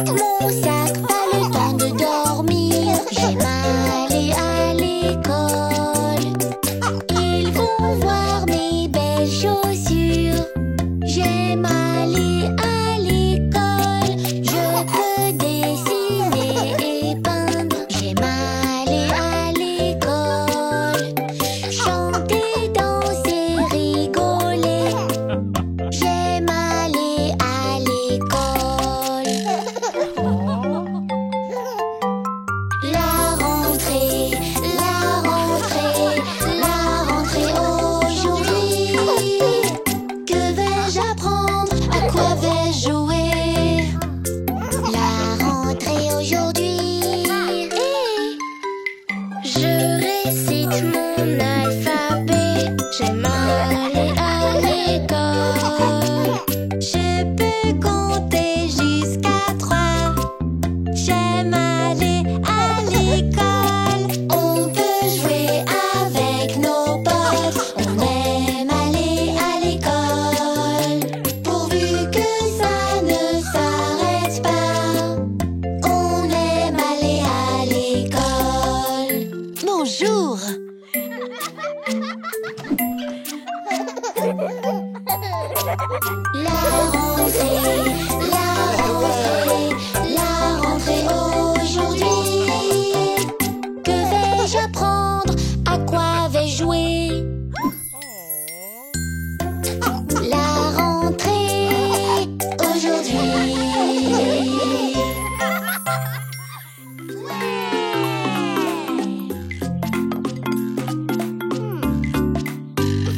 Mon sac, pas le temps de dormir. J'aime aller à l'école. Ils vont voir mes belles chaussures. J'aime aller à l'école. Je peux dessiner et peindre. J'aime aller à l'école. Chanter, danser, rigoler. J'aime aller à l'école. La rentrée, la rentrée, la rentrée aujourd'hui. Que vais-je apprendre? À quoi vais-je jouer? La rentrée aujourd'hui. Je récite mon alphabet. J'aime aller à l'école. Je peux compter jusqu'à 3. J'aime aller à l'école. On peut jouer avec nos potes. On aime aller à l'école. Pourvu que ça ne s'arrête pas. On aime aller à l'école. Bonjour. La rentrée, la rentrée, la rentrée aujourd'hui. Que vais-je apprendre? À quoi vais-je jouer? La rentrée aujourd'hui.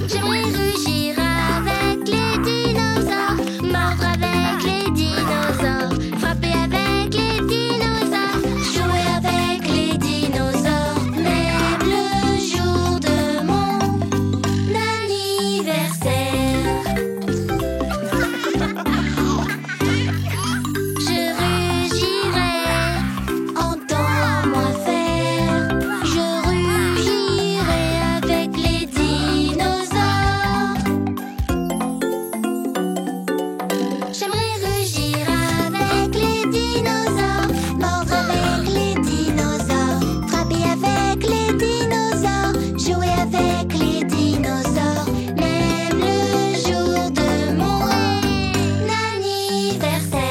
J'aimerais rugir avec les dinosaures, mordre avec les dinosaures, frapper avec les dinosaures, jouer avec les dinosaures, même le jour de mon anniversaire. Je rugirai, entends-moi faire. Je rugirai avec les dinosaures. J'aimerais rugir avec les dinosaures, mordre avec les dinosaures, frapper avec les dinosaures, jouer avec les dinosaures, même le jour de mon anniversaire.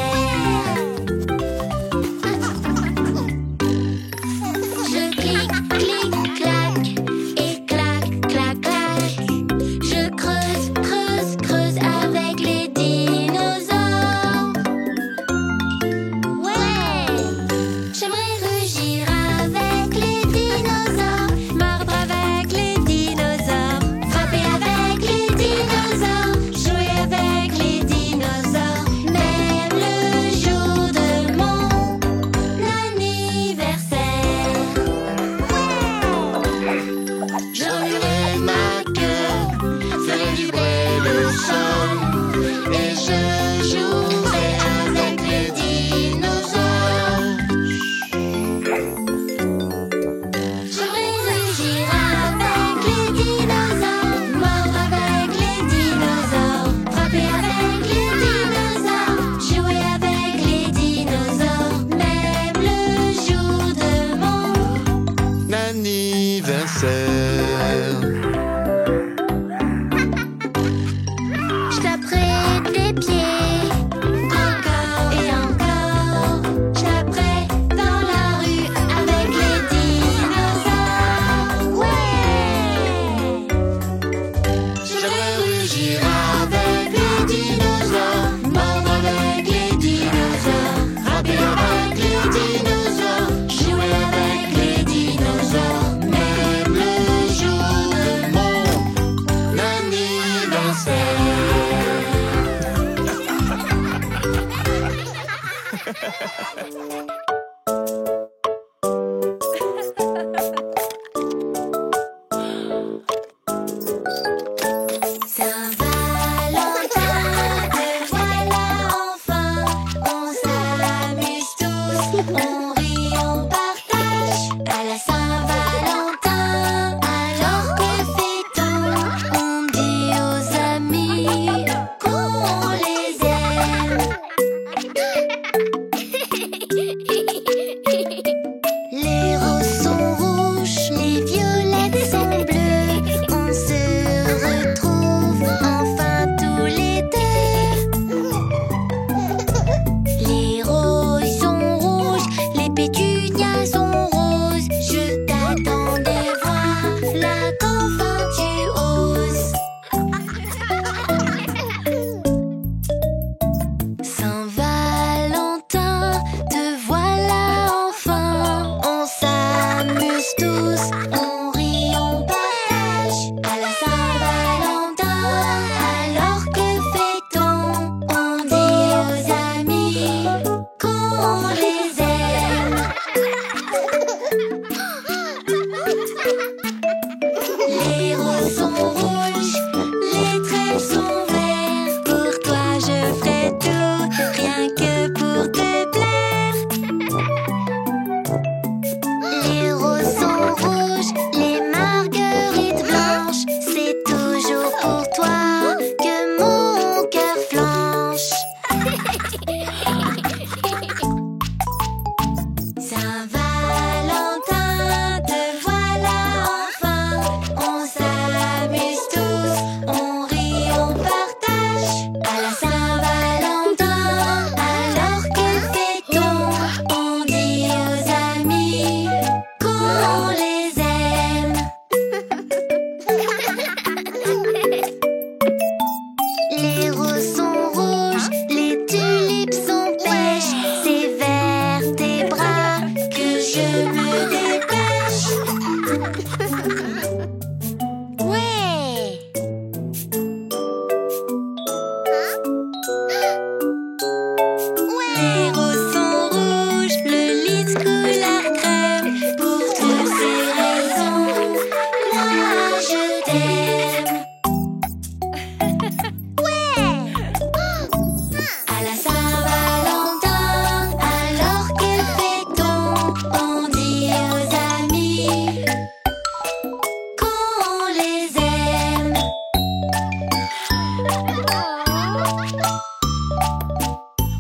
Je clique, clique, clac, et clac, clac, clac. Je creuse, creuse, creuse avec les dinosaures. Ouais! J'aimerais rugir avec les dinosaures, mordre avec les dinosaures, frapper avec les dinosaures, jouer avec les dinosaures, même le jour de mon anniversaire. J'ennuierai ma queue, ferai vibrer le sol, et je jouerai avec les dinosaures. J'aimerais rugir avec les dinosaures, mordre avec les dinosaures, frapper avec les dinosaures, jouer avec les dinosaures, même le jour de mon Anniversaire. Je taperai des pieds, encore et encore. Je taperai dans la rue avec les dinosaures. Ouais! J'aimerais rugir avec les dinosaures, mordre avec les dinosaures, frapper avec les dinosaures, jouer avec les dinosaures, même le jour de mon anniversaire. Saint-Valentin, te voilà enfin. On s'amuse tous, on rit, on partage. À la Saint-Valentin, alors que fait-on? On dit aux amis qu'on les aime.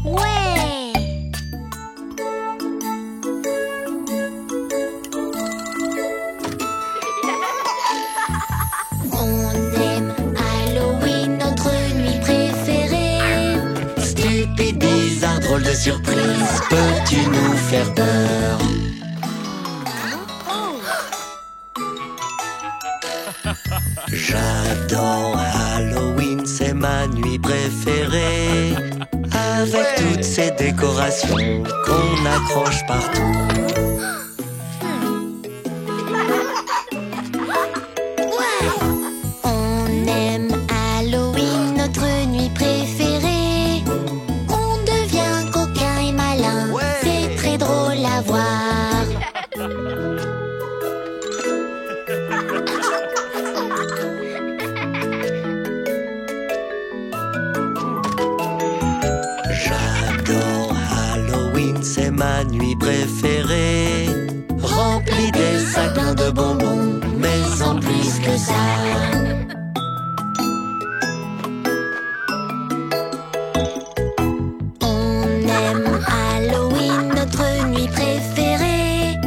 Ouais! On aime Halloween, notre nuit préférée. Stupide, bizarre, drôle de surprise, peux-tu nous faire peur? J'adore Halloween, c'est ma nuit préférée. Avec toutes ces décorations qu'on accroche partout. On aime Halloween, notre nuit préférée. On devient coquin et malin, c'est très drôle à voir. J'adore Halloween, c'est ma nuit préférée. Remplie des sacs pleins de bonbons, mais en plus que ça. On aime Halloween, notre nuit préférée.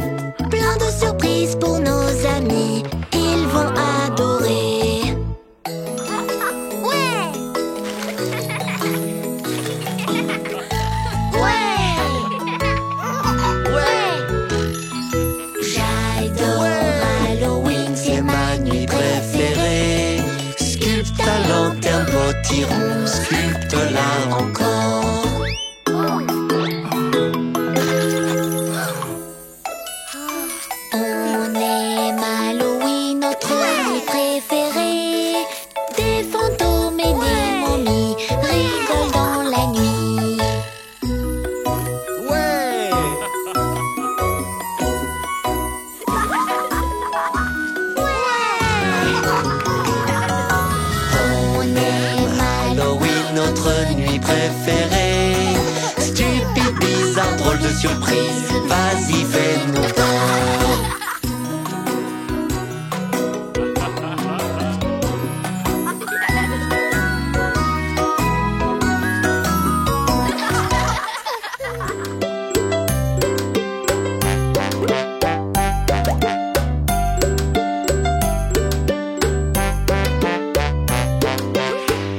Plein de surprises pour nos amis, ils vont adorer. Ouais! J'adore Halloween, c'est ma nuit préférée. Sculpte ta lanterne, potiron, sculpte-la encore. On aime Halloween, notre nuit préférée. Des fantômes et des momies rigolent dans la nuit. On aime Halloween, notre nuit préférée. Stupide, bizarre, drôle de surprise, vas-y fais-nous peur.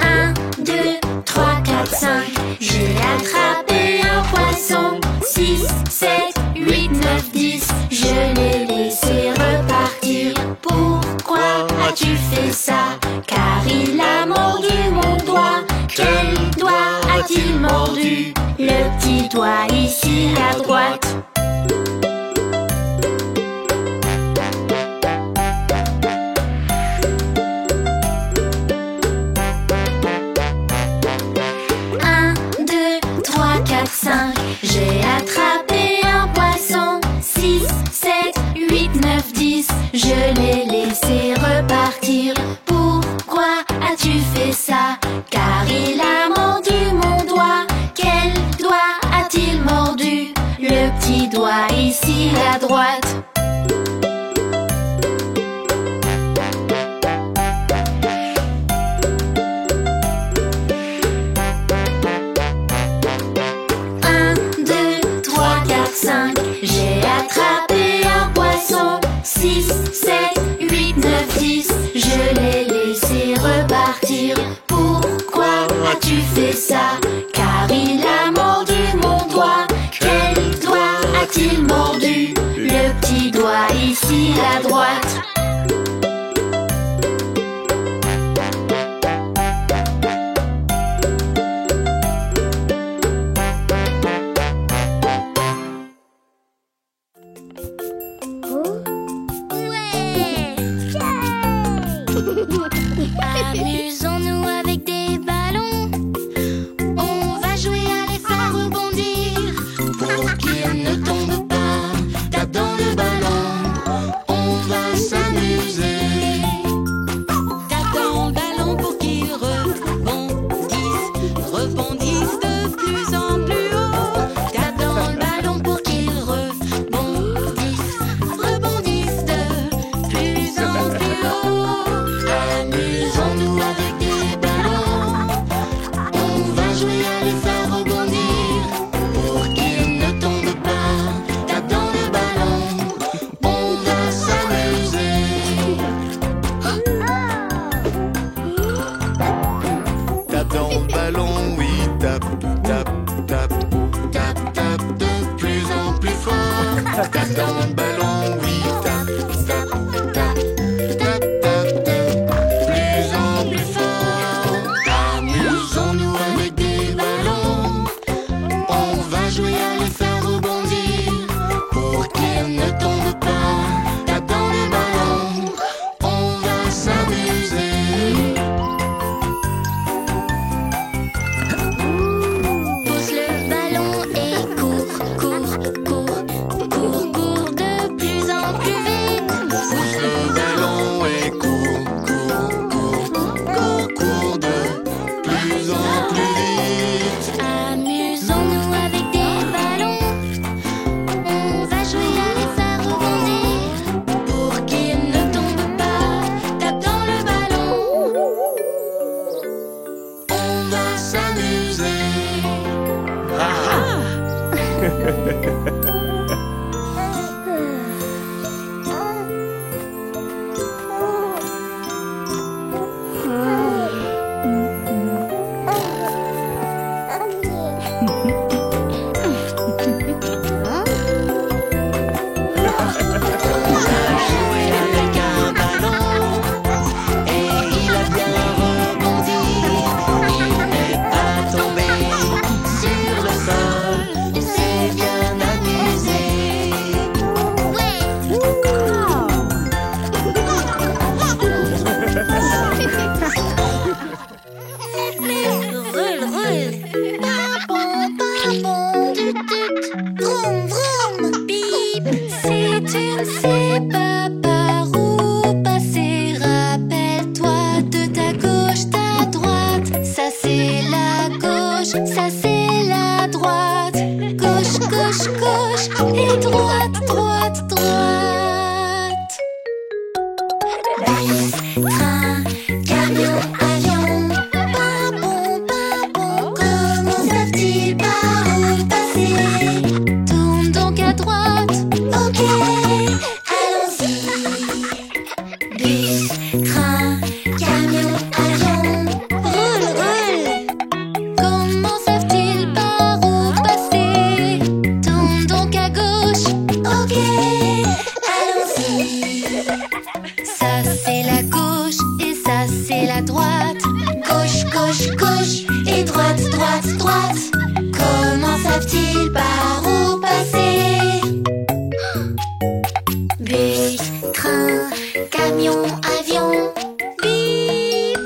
Un, 2, 3, 4, 5. J'ai attrapé un poisson. 6, 7, 8, 9, 10. Je l'ai laissé repartir. Pourquoi as-tu fait ça? Car il a mordu mon doigt. Quel doigt a-t-il mordu? Le petit doigt ici à droite. Un, 2, 3, 4, 5. J'ai attrapé un poisson. 6, 7, 8, 9, 10. Je l'ai laissé repartir. Pourquoi as-tu fait ça? Car il a mordu mon doigt. Quel doigt a-t-il mordu? Le petit doigt ici à droite. Un, 2, 3, 4, 5. J'ai attrapé un poisson. 6, 7, 8, 9, 10. Je l'ai laissé repartir. Pourquoi as-tu fait ça? Car il a mordu mon doigt. Quel doigt a-t-il mordu? Le petit doigt ici à droite. Amusons-nous avec des ballons. On va jouer à les faire rebondir. Pour qu'il ne tombe pas, tape dans le ballon. On va s'amuser. Tape dans le ballon pour qu'il rebondisse de plus en plus haut. Tape dans le ballon pour qu'il rebondisse de plus en plus haut. Amusons-nous avec des ballons. jouer à les faire rebondir. Pour qu'ils ne tombent pas, tape dans le ballon. On va s'amuser. Tape dans le ballon, oui, tape, tape, tape, tape, tape de plus en plus fort. Tape dans le ballon, oui, tape, tape, tape, tape, tape de plus en plus fort. Amusons-nous avec des ballons. On va jouer à les faire rebondir. Pour qu'ils ne tombent pas, tape dans le ballon. On va s'amuser. Pousse le ballon et cours, cours, cours, cours, cours de plus en plus vite. Pousse le ballon et cours, cours, cours, cours, cours de plus en plus vite. Amusons-nous avec des ballons. On va jouer à les faire rebondir. Pour qu'ils ne tombent pas, tape dans le ballon. On va s'amuser. Jouer avec un ballon et il a bien rebondi. Il n'est pas tombé sur le sol, il s'est bien amusé. Roule, roule. Pimpon, pimpon, tut tut, vroom vroom. Bip. Si tu ne sais pas par où passer, rappelle-toi de ta gauche, ta droite. Ça c'est la gauche, ça c'est la droite. Gauche, gauche, gauche et droite, droite, droite. Bus, train, camion, avion. Pimpon, pimpon, comment savent-ils par où passer? Tourne donc à droite. Ok, allons-y. Bus, train, camion, avion. Roule, roule. Comment savent-ils par où passer? Tourne donc à gauche. Ok, allons-y. Ça c'est la gauche et ça c'est la droite. Gauche, gauche, gauche et droite, droite, droite. Comment savent-ils par où passer? Bus, train, camion, avion. Bip.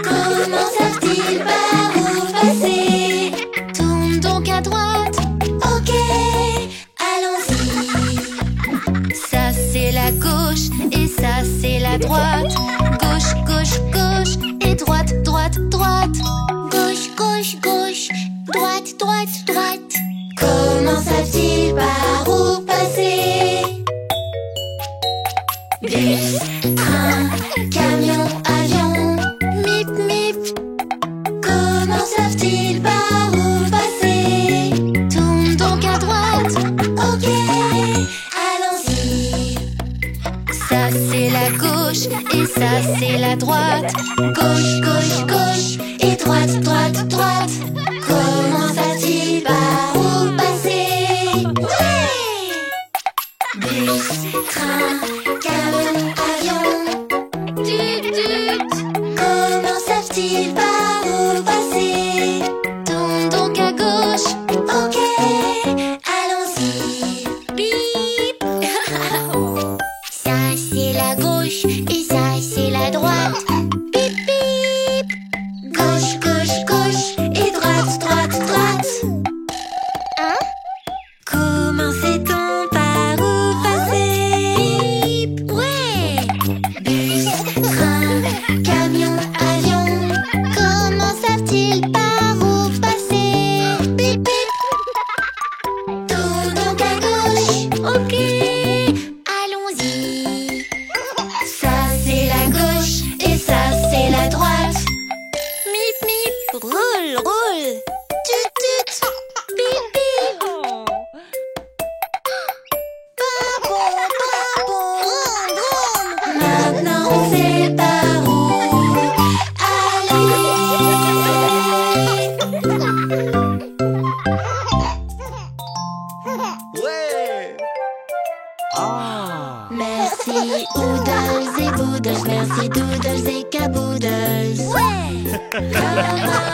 Comment savent-ils par où passer? Tourne donc à droite. Ok, allons-y. Ça c'est la gauche et ça c'est la droite. Gauche, gauche, gauche et droite, droite, droite. Gauche, gauche, gauche, droite, droite, droite. Comment savent-ils par où passer? Bus, train, camion, avion. Mip, mip. Comment savent-ils par où passer? Tourne donc à droite. Ok, allons-y. Ça c'est la gauche et ça c'est la droite. Gauche, gauche, gauche et droite, droite, droite. Comment savent-ils par où passer? Ouais! Bus, train, camion, avion. Tut, tut. Comment savent-ils par où passer? Tourne donc à gauche. Ok, allons-y. Bip. Ça c'est la gauche et ça c'est la droite. Bip bip. Gauche, gauche, gauche et droite, droite, droite. Comment sait-on par où passer? Bip. Ouais. Bus, train, camion, avion. Comment savent-ils par où passer? Bip bip. Tourne donc à gauche. Ok, allons-y. Ça c'est la gauche et ça c'est la droite. Mip, mip. Roule, roule.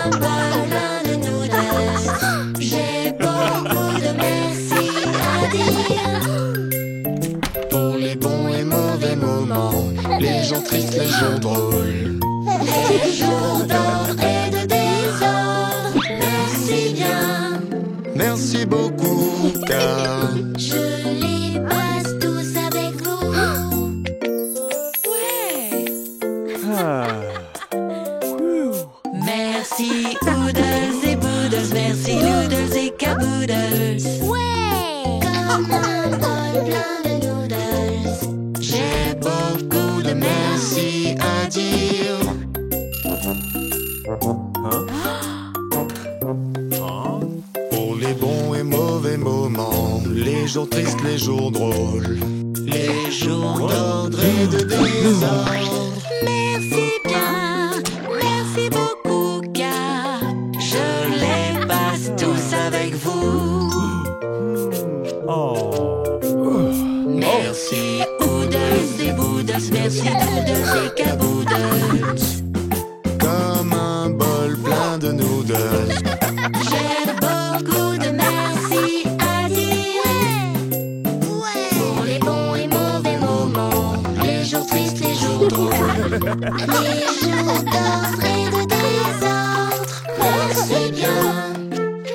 un bol plein de noodles. J'ai beaucoup de merci à dire. Pour les bons et mauvais moments, les jours tristes, les jours drôles, Les jours d'ordre et de désordre, merci bien. merci beaucoup car Je les passe tous avec vous. Merci Oodles et Boodles, merci Noodles et Caboodles. Ouais! Comme un bol plein de noodles. j'ai beaucoup de merci à dire. Pour les bons et mauvais moments, les jours tristes, les jours drôles, les jours d'ordre et de désordre. Merci bien, merci beaucoup car je les passe tous avec vous. Merci, Oodles et Boodles, merci Noodles et Caboodles. comme un bol plein de noodles. J'ai beaucoup de merci à dire. Pour les bons et mauvais moments, les jours tristes, les jours drôles, les jours d'ordre et de désordre, merci bien.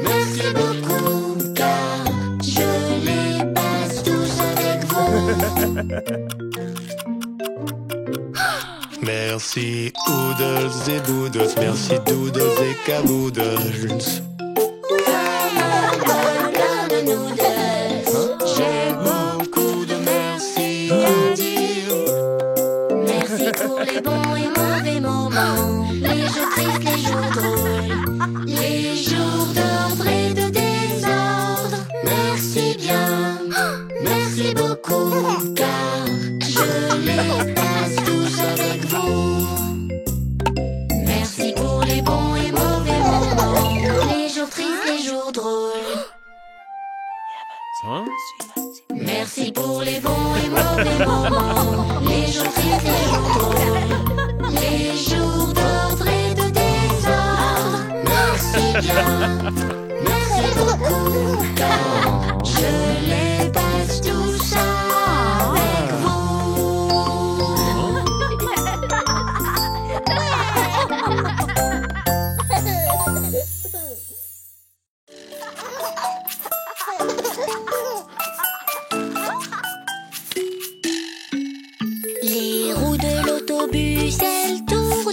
Merci beaucoup car je les passe tous avec vous. Merci, Oodles et Boodles, merci Doodles et Caboodles. Comme un bol plein de noodles, J'ai beaucoup de merci à dire. merci pour les bons et mauvais moments, les jours tristes, les jours drôles, les jours d'ordre et de désordre, merci bien. Merci beaucoup car je les passe tous avec vous. Merci pour les bons et mauvais moments, les jours tristes, les jours drôles. Merci pour les bons et mauvais moments, les jours tristes, les jours drôles, les jours d'ordre et de désordre, merci bien. Merci beaucoup car je les passe tous avec vous. Les roues de l'autobus, elles tournent,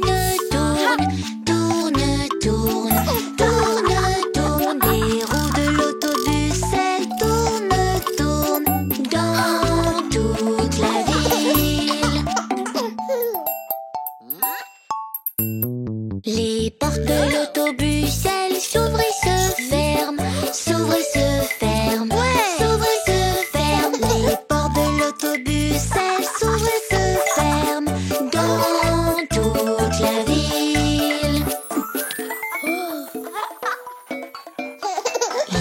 tournent, tournent, tournent, tournent, tournent. Les roues de l'autobus, elles tournent, tournent dans toute la ville. Les portes de l'autobus, elles s'ouvrent et se ferment, s'ouvrent et se ferment, s'ouvrent et se ferment. Les portes de l'autobus, elles s'ouvrent et se ferment dans toute la ville.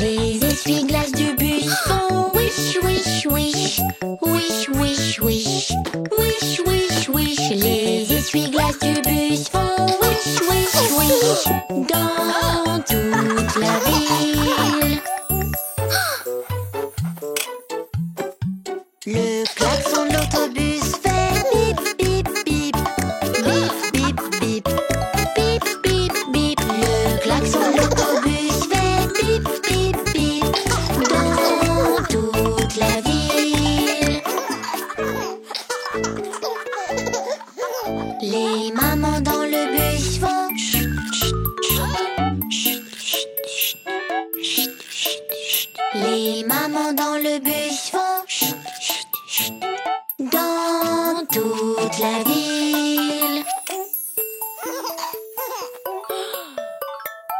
Les essuie-glaces du bus font wish, wish, wish, wish, wish, wish, wish, wish, wish. Les essuie-glaces du bus font wish, wish, wish dans toute la ville. Le klaxon de l'autobus fait bip, bip, bip, bip, bip, bip, bip, bip, bip. Le klaxon de l'autobus fait bip, bip, bip dans toute la ville. Les mamans dans le bus font chut, chut, chut, chut, chut, chut, chut, chut. Les mamans dans le bus font chut, chut, chut dans toute la ville.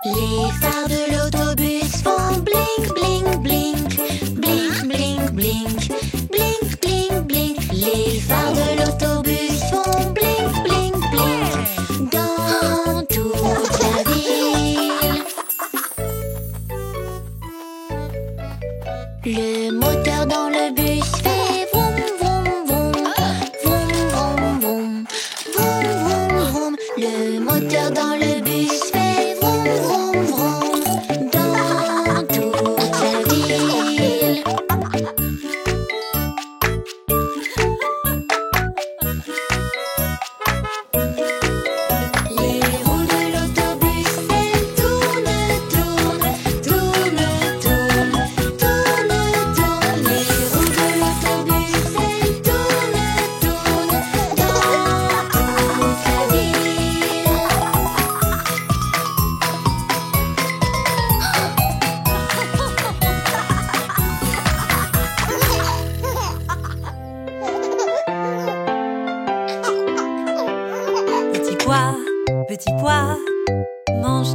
Les phares de l'autobus font blink, blink, blink, blink, blink, blink, blink, blink, blink. Les phares de l'autobus font blink, blink, blink dans toute la ville. Le moteur dans le bus fait vroom, vroom, vroom, vroom, vroom, vroom, vroom, vroom, vroom. Le moteur dans le bus fait vroom,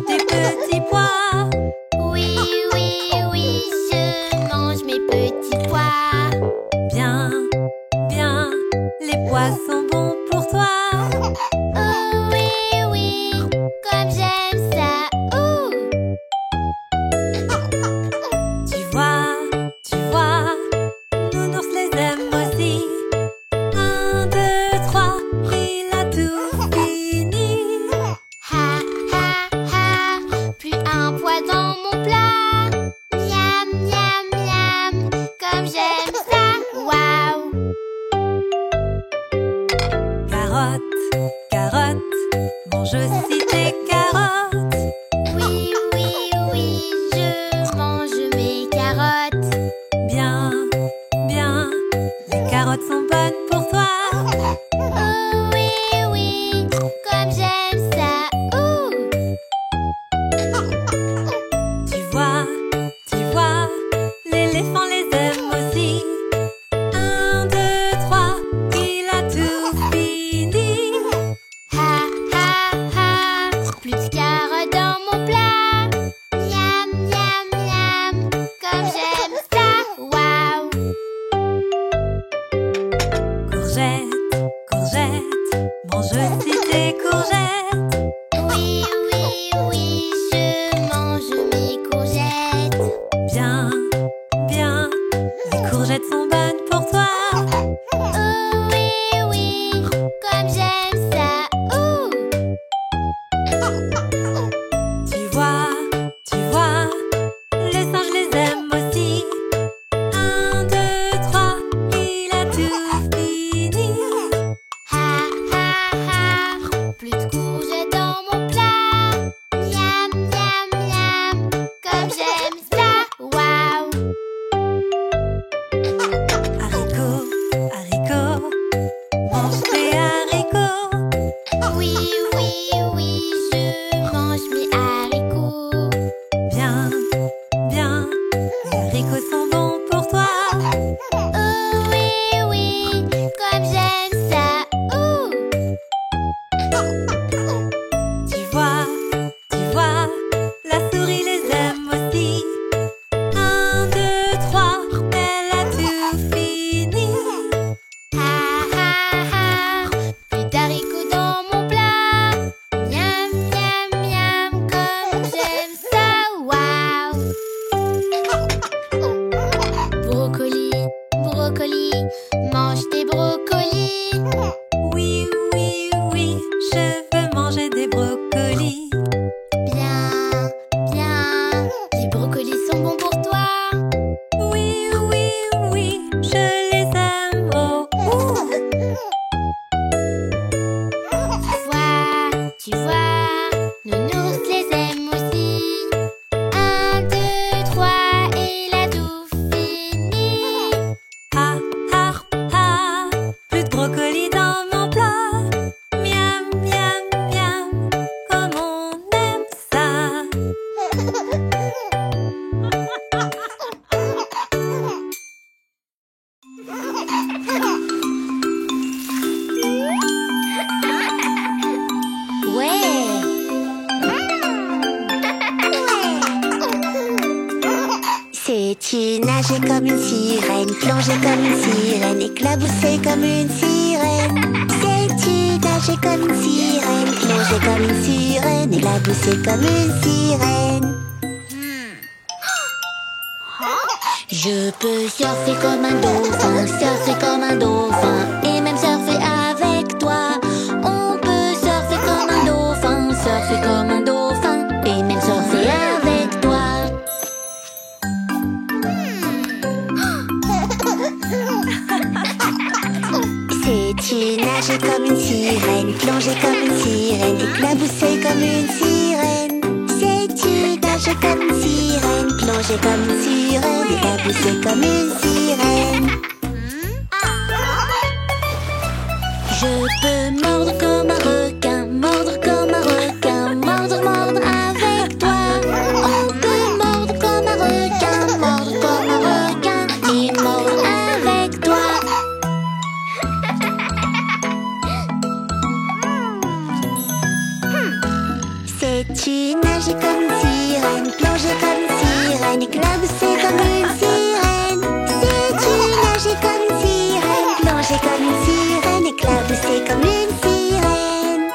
tes petits pois. Oui, oui, oui, je mange mes petits pois. Bien, bien, les pois sont bons pour toi. Oh oui, oui, comme j'aime ça. Ouh. Tu vois, Nounours les aime aussi. 1, 2, 3, il a tout fini. Ha, ha, ha, plus un pois dans mon plat. Miam, miam, miam, comme j'aime ça. Waouh. Carotte, carotte, mange aussi tes carottes. Oui, oui, oui, je mange mes carottes. Bien, bien, les carottes sont bonnes pour toi. Oh oui, oui, comme j'aime ça. Ouh. Tu vois, l'éléphant les aime aussi. 1, 2, 3, il a tout fini. Ha, ha, ha, plus de carottes dans mon plat. Miam, miam, miam, comme j'aime ça. Waouh. Courgette, courgette, mange aussi tes courgettes. Oui, oui, oui, je mange mes courgettes. Bien, bien, les courgettes sont bonnes pour toi. Oh oui, oui, comme j'aime ça. Ouh. Tu vois, les singes les aiment aussi. 1, 2, 3, il a tout fini. Ha, ha, ha, plus de courgettes dans mon plat. Miam, miam, miam, comme j'aime ça. Waouh. Haricots, haricots, mange tes haricots. Oui, oui, oui, je mange mes haricots. Bien, bien, les haricots sont bons pour toi. Oh oui, oui, comme j'aime ça. Ouh. Tu vois, la souris les aime aussi. 1, 2, 3, elle a tout fini. Ha, ha, ha, plus d'haricots dans mon plat. Miam, miam, miam, comme j'aime ça. Waouh. Brocoli, brocoli, mange des brocolis. Oui, oui, oui, je veux manger des brocolis. Bien, bien, les brocolis sont bons pour toi. Oui, oui, oui, je les aime. Oh, ouh. Tu vois, Nounours les aime aussi. 1, 2, 3, il a tout fini. Ha, ha, ha, plus de brocolis dans mon plat. Miam, miam, miam, comme on aime ça. Ouais. Sais-tu nager comme une sirène, plonger comme une sirène, éclabousser comme une sirène? Sais-tu nager comme une sirène, plonger comme une sirène, éclabousser comme une sirène? Je peux surfer comme un dauphin, et même surfer avec toi. On peut surfer comme un dauphin, et même surfer avec toi. Sais-tu nager comme une sirène, plonger comme une sirène, éclabousser comme une sirène? Sais-tu nager comme une sirène, plonger comme une sirène, éclabousser comme une sirène? Je peux mordre comme un requin, mordre comme un requin, mordre, mordre avec toi. On peut mordre comme un requin, mordre comme un requin, et mordre avec toi. Sais-tu nager plonger comme une sirène, éclabousser comme une sirène. Sais-tu nager comme une sirène, plonger comme une sirène, éclabousser comme une sirène?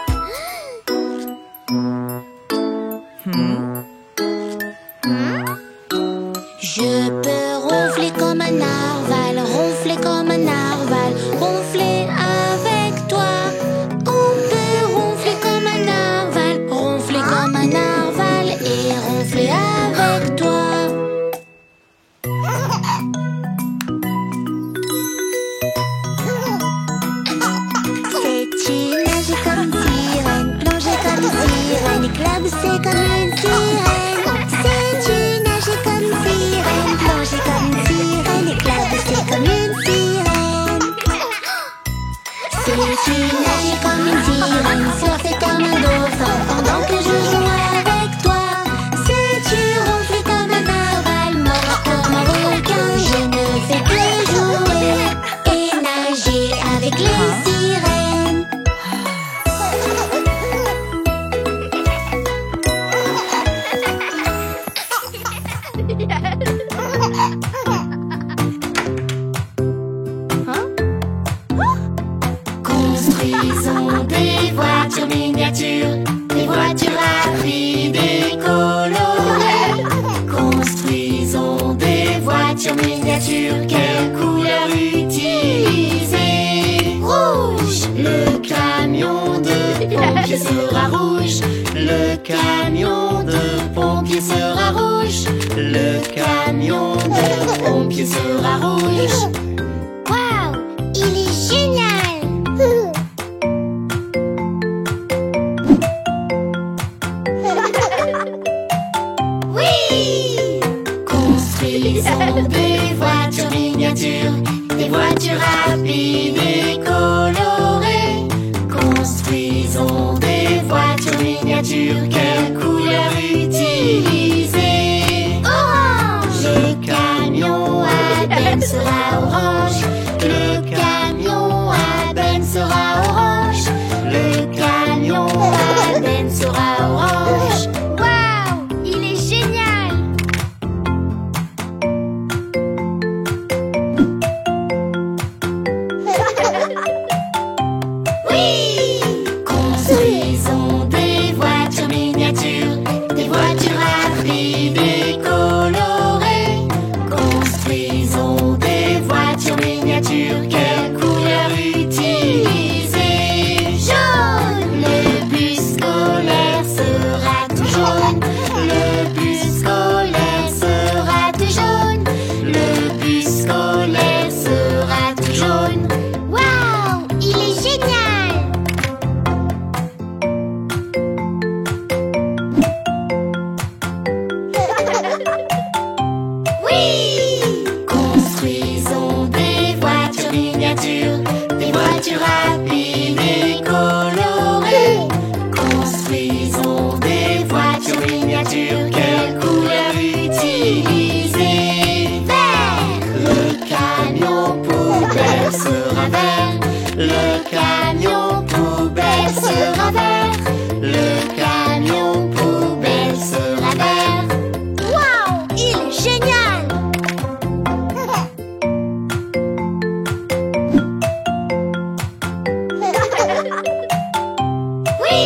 Je peux ronfler comme un narval, ronfler comme un narval, ronfler avec toi. On peut ronfler comme un narval, ronfler comme un narval et ronfler avec toi. Sais-tu nager comme une sirène, plonger comme une sirène, éclabousser comme une sirène? Sais-tu nager comme une sirène, plonger comme une sirène, éclabousser comme une sirène? Sais-tu nager comme une sirène, surfer comme un dauphin pendant que je joue avec toi? Sais-tu ronfler comme un narval, mordre comme un requin? Je ne fais que jouer et nager avec les sirènes. Construisons des voitures miniatures, des voitures rapides et colorées. Construisons des voitures miniatures, quelle couleur utiliser? Rouge! Le camion de pompier sera rouge. Le camion de pompier sera rouge. Le camion de pompier sera rouge. Waouh! Il est génial! Oui! Construisons des voitures miniatures, des voitures rapides et colorées. Construisons des voitures miniatures, quelle couleur utiliser? Orange! Le camion à benne sera orange. Le camion à benne sera orange. Le camion à benne sera orange. Waouh! Il est génial! Oui! Construisons des voitures miniatures, des voitures rapides et colorées. Construisons des voitures miniatures, quelle couleur utiliser? Jaune! Le bus scolaire sera tout jaune. Le bus scolaire sera tout jaune. Le bus scolaire sera tout jaune. Waouh! Il est génial! Oui! Construisons des voitures miniatures, des voitures rapides et colorées. Construisons des voitures miniatures, quelle couleur utiliser? Vert! Le camion poubelle sera vert. Le camion poubelle sera vert. Le camion poubelle sera vert. Waouh! Il est génial! Oui!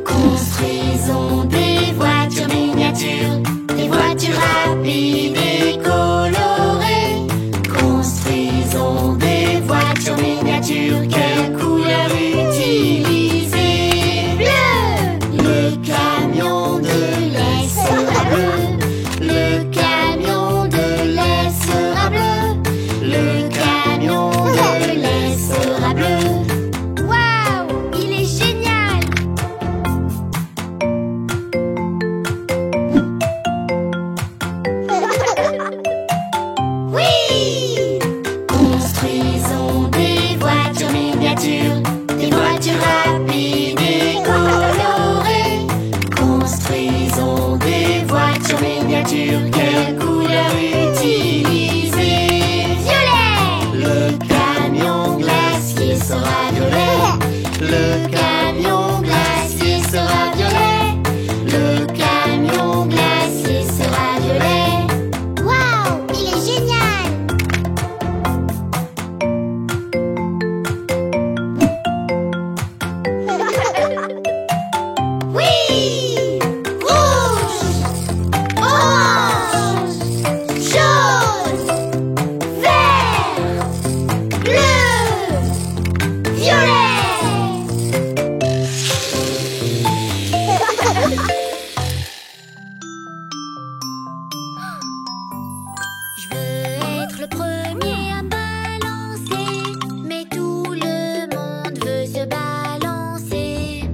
Construisons des voitures miniatures, des voitures rapides et colorées. Construisons des voitures miniatures, quelle couleur utiliser? Bleu! Le camion de lait sera bleu. Le camion de lait sera bleu. Le camion de lait sera bleu. Waouh! Il est génial! Oui! Construisons des voitures miniatures, des voitures rapides et colorées. Construisons des voitures miniatures, quelle couleur utiliser? Violet! Le camion glacier sera violet. Le camion glacier sera violet. Le camion glacier le premier à balancer, mais tout le monde veut se balancer.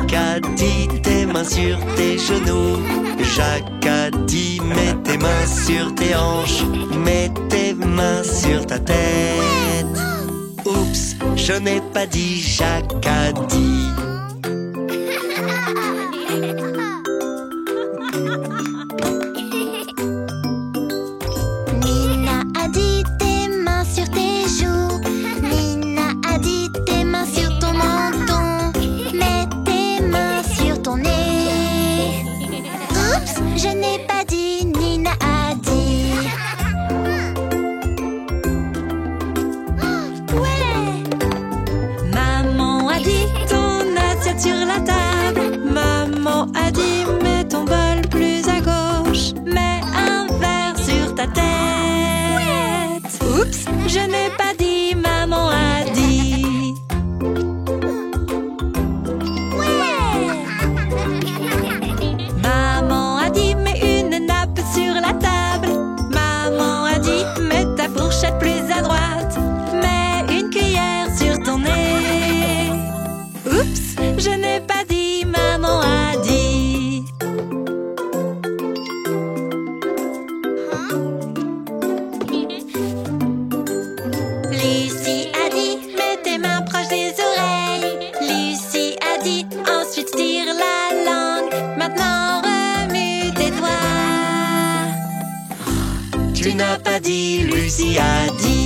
Jacques a dit tes mains sur tes genoux. Jacques a dit mets tes mains sur tes hanches. Mets tes mains sur ta tête. Oups, je n'ai pas dit, Jacques a dit. Nina a dit tes mains sur tes joues. Nina a dit tes mains sur ton menton. Mets tes mains sur ton nez. Oups, je n'ai pas dit, Nina a dit. Ouais. Maman a dit ton assiette sur la table. Maman a dit mets ton bol plus à gauche. Mets un verre sur ta tête. Oups, je n'ai pas dit, maman a dit. Maman a dit mets une nappe sur la table. Maman a dit mets ta fourchette plus à droite. Mets une cuillère sur ton nez. Oups, je n'ai pas dit, maman a dit. Lucie a dit mets tes mains proches des oreilles. Lucie a dit ensuite tire la langue. Maintenant remue tes doigts. Tu n'as pas dit, Lucie a dit.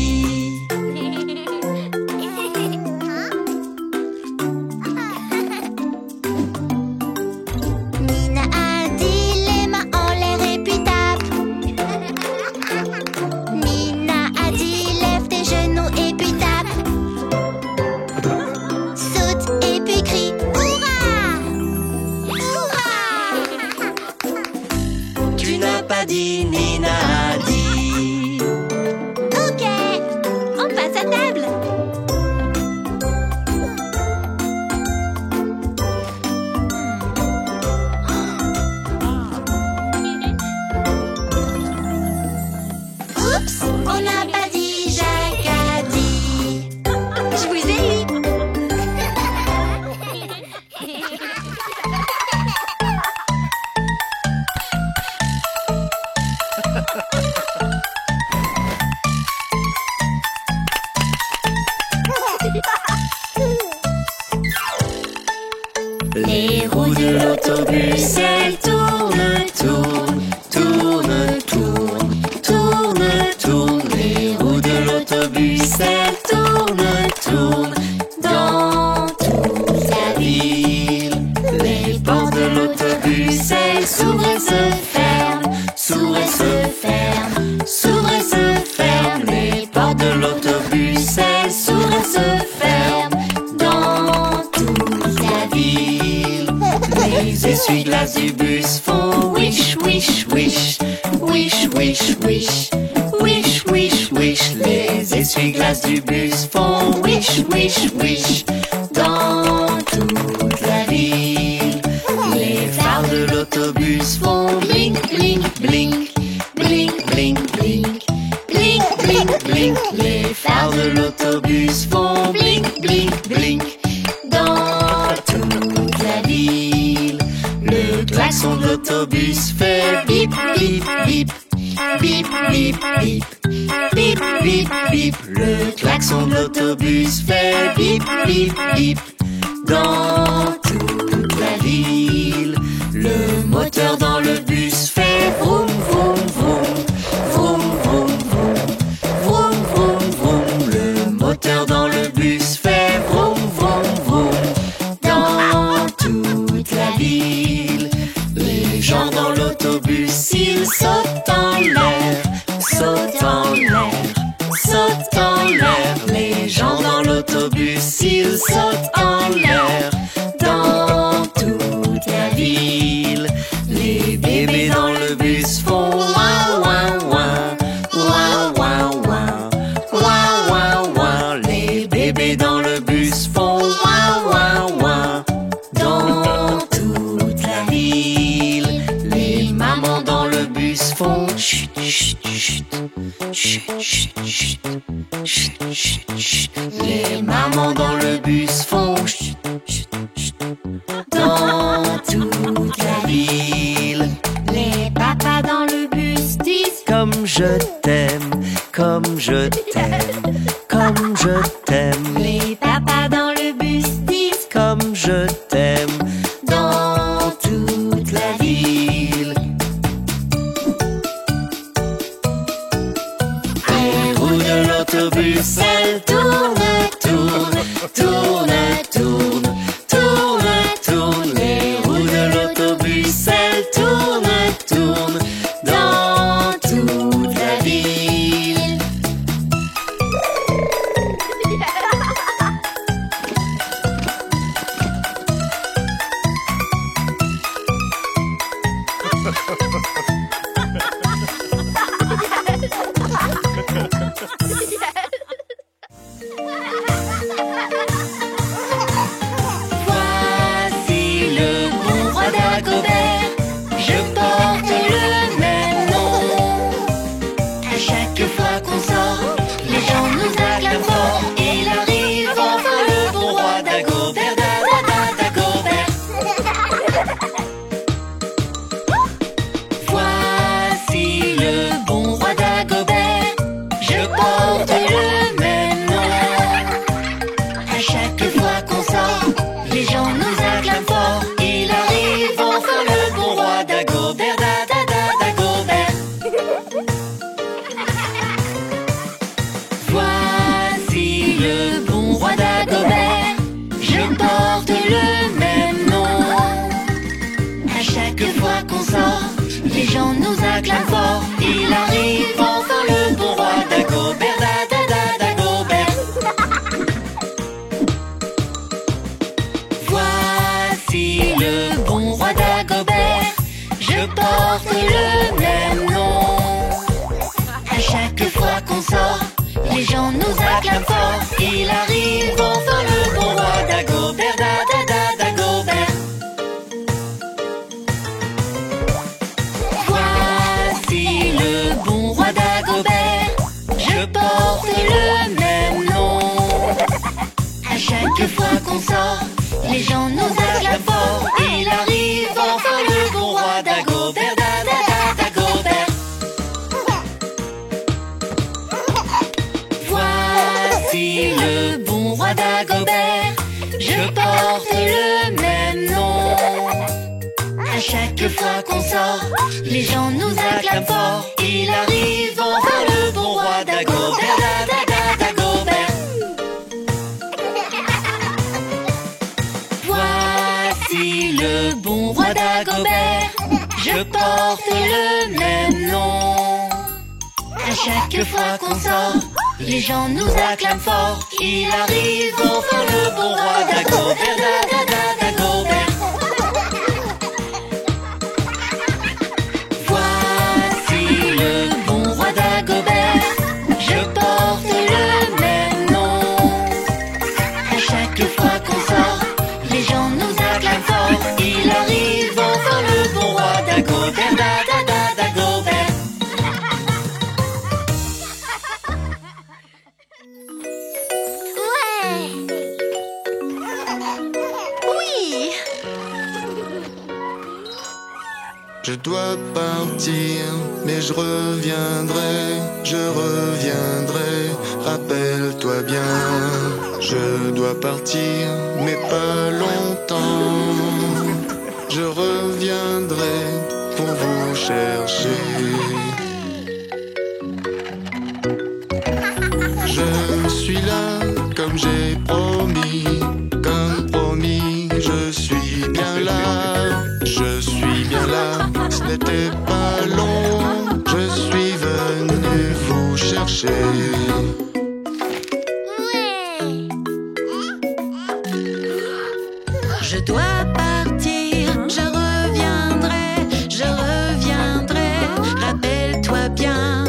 Nina a dit les mains en l'air et puis tape. Nina a dit lève tes genoux et puis tape. Saute et puis crie hurrah! Hurrah! Tu n'as pas dit, Nina a dit. Ok, on passe à table. Oups, on n'a pas dit, Jacques a dit. Je vous ai eu. Les roues de l'autobus, elles tournent, tournent, tournent, tournent, tournent, tournent. Les roues de l'autobus, elles tournent, tournent dans toute la ville. Les portes de l'autobus, elles s'ouvrent et se ferment, s'ouvrent et se ferment, s'ouvrent et se ferment. Les portes de l'autobus, elles s'ouvrent et se ferment dans toute la ville. Les essuie-glaces du bus font wish, wish, wish, wish, wish, wish, wish, wish, wish. Les essuie-glaces du bus font wish, wish, wish dans toute la ville. Les phares de l'autobus font blink, blink, blink, blink, blink, blink, blink, blink, blink. Les phares de l'autobus font blink, blink, blink dans toute la ville. Le klaxon de l'autobus fait bip, bip, bip, bip, bip, bip, bip, bip, bip. Le klaxon de l'autobus fait bip, bip, bip dans toute la ville. Le moteur dans le bus fait vroom, vroom, vroom, vroom, vroom, vroom, vroom, vroom, vroom. Le moteur dans le bus fait vroom, vroom, vroom dans toute la ville. Les gens dans l'autobus, ils sautent en l'air, sautent en l'air, sautent en l'air. Les gens dans l'autobus, ils sautent en l'air dans toute la ville. Les bébés dans le bus font ouin, ouin, ouin, ouin, ouin, ouin, ouin, ouin, ouin. Les bébés dans le bus font ouin, ouin, ouin dans toute la ville. Les mamans dans le bus font chut, chut, chut, chut, chut, chut, chut, chut, chut. Les mamans dans le bus font chut, chut, chut dans ville. Les papas dans le bus disent Comme je t'aime, comme je t'aime, comme je t'aime. Les papas dans le bus disent Comme je t'aime dans toute la ville. Les roues de l'autobus, elles tournent, tournent, tournent, tournent, tournent, tournent. Les roues de l'autobus, elles tournent, tournent dans toute la ville. Voici le bon roi d'Agobert, je porte le même nom. À chaque fois qu'on sort, les gens nous acclament fort. Il arrive enfin le bon roi d'Agobert, d'Agobert. Voici le bon roi d'Agobert, je porte le même nom. À chaque fois qu'on sort, les gens nous acclament fort. Il arrive enfin le bon roi d'Agobert, d'Agobert. Voici le bon roi d'Agobert, je porte le même nom. À chaque fois qu'on sort, les gens nous acclament fort. Il arrive enfin le bon roi d'Agobert, d'Agobert. Voici le bon roi d'Agobert, je porte le même nom. À chaque fois qu'on sort, les gens nous acclament fort. Il arrive enfin le bon roi d'Agobert, d'Agobert. Voici le bon roi d'Agobert, je porte le même nom. À chaque fois qu'on sort, les gens nous acclament fort. Il arrive enfin le bon roi d'Agobert, d'Agobert. Voici le bon roi d'Agobert, je porte le même nom. À chaque fois qu'on sort, les gens nous acclament fort. Il arrive enfin le bon roi d'Agobert, d'Agobert. Voici le bon roi d'Agobert, je porte le même nom. À chaque fois qu'on sort, les gens nous acclament fort. Il arrive enfin le bon roi d'Agobert, d'Agobert. Voici le bon roi d'Agobert, je porte le même nom. À chaque fois qu'on sort, les gens nous acclament fort. Il arrive enfin le bon roi d'Agobert, d'Agobert. Ouais! Oui! Je dois partir, mais je reviendrai, rappelle-toi bien. Je dois partir, mais pas longtemps. Je reviendrai pour vous chercher. Je suis là, comme j'ai promis, je suis bien là, ce n'était pas long, je suis venu vous chercher. Ouais! Je dois partir, je reviendrai, rappelle-toi bien.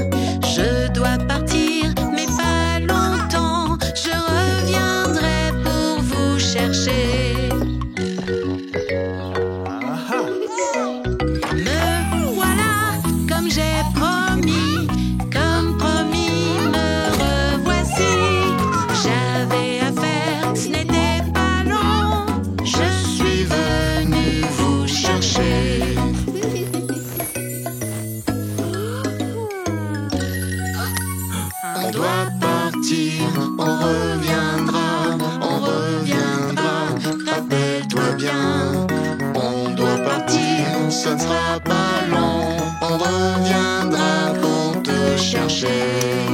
Je dois partir, mais pas longtemps, je reviendrai pour vous chercher. Me voilà sera pas long. On reviendra pour te chercher.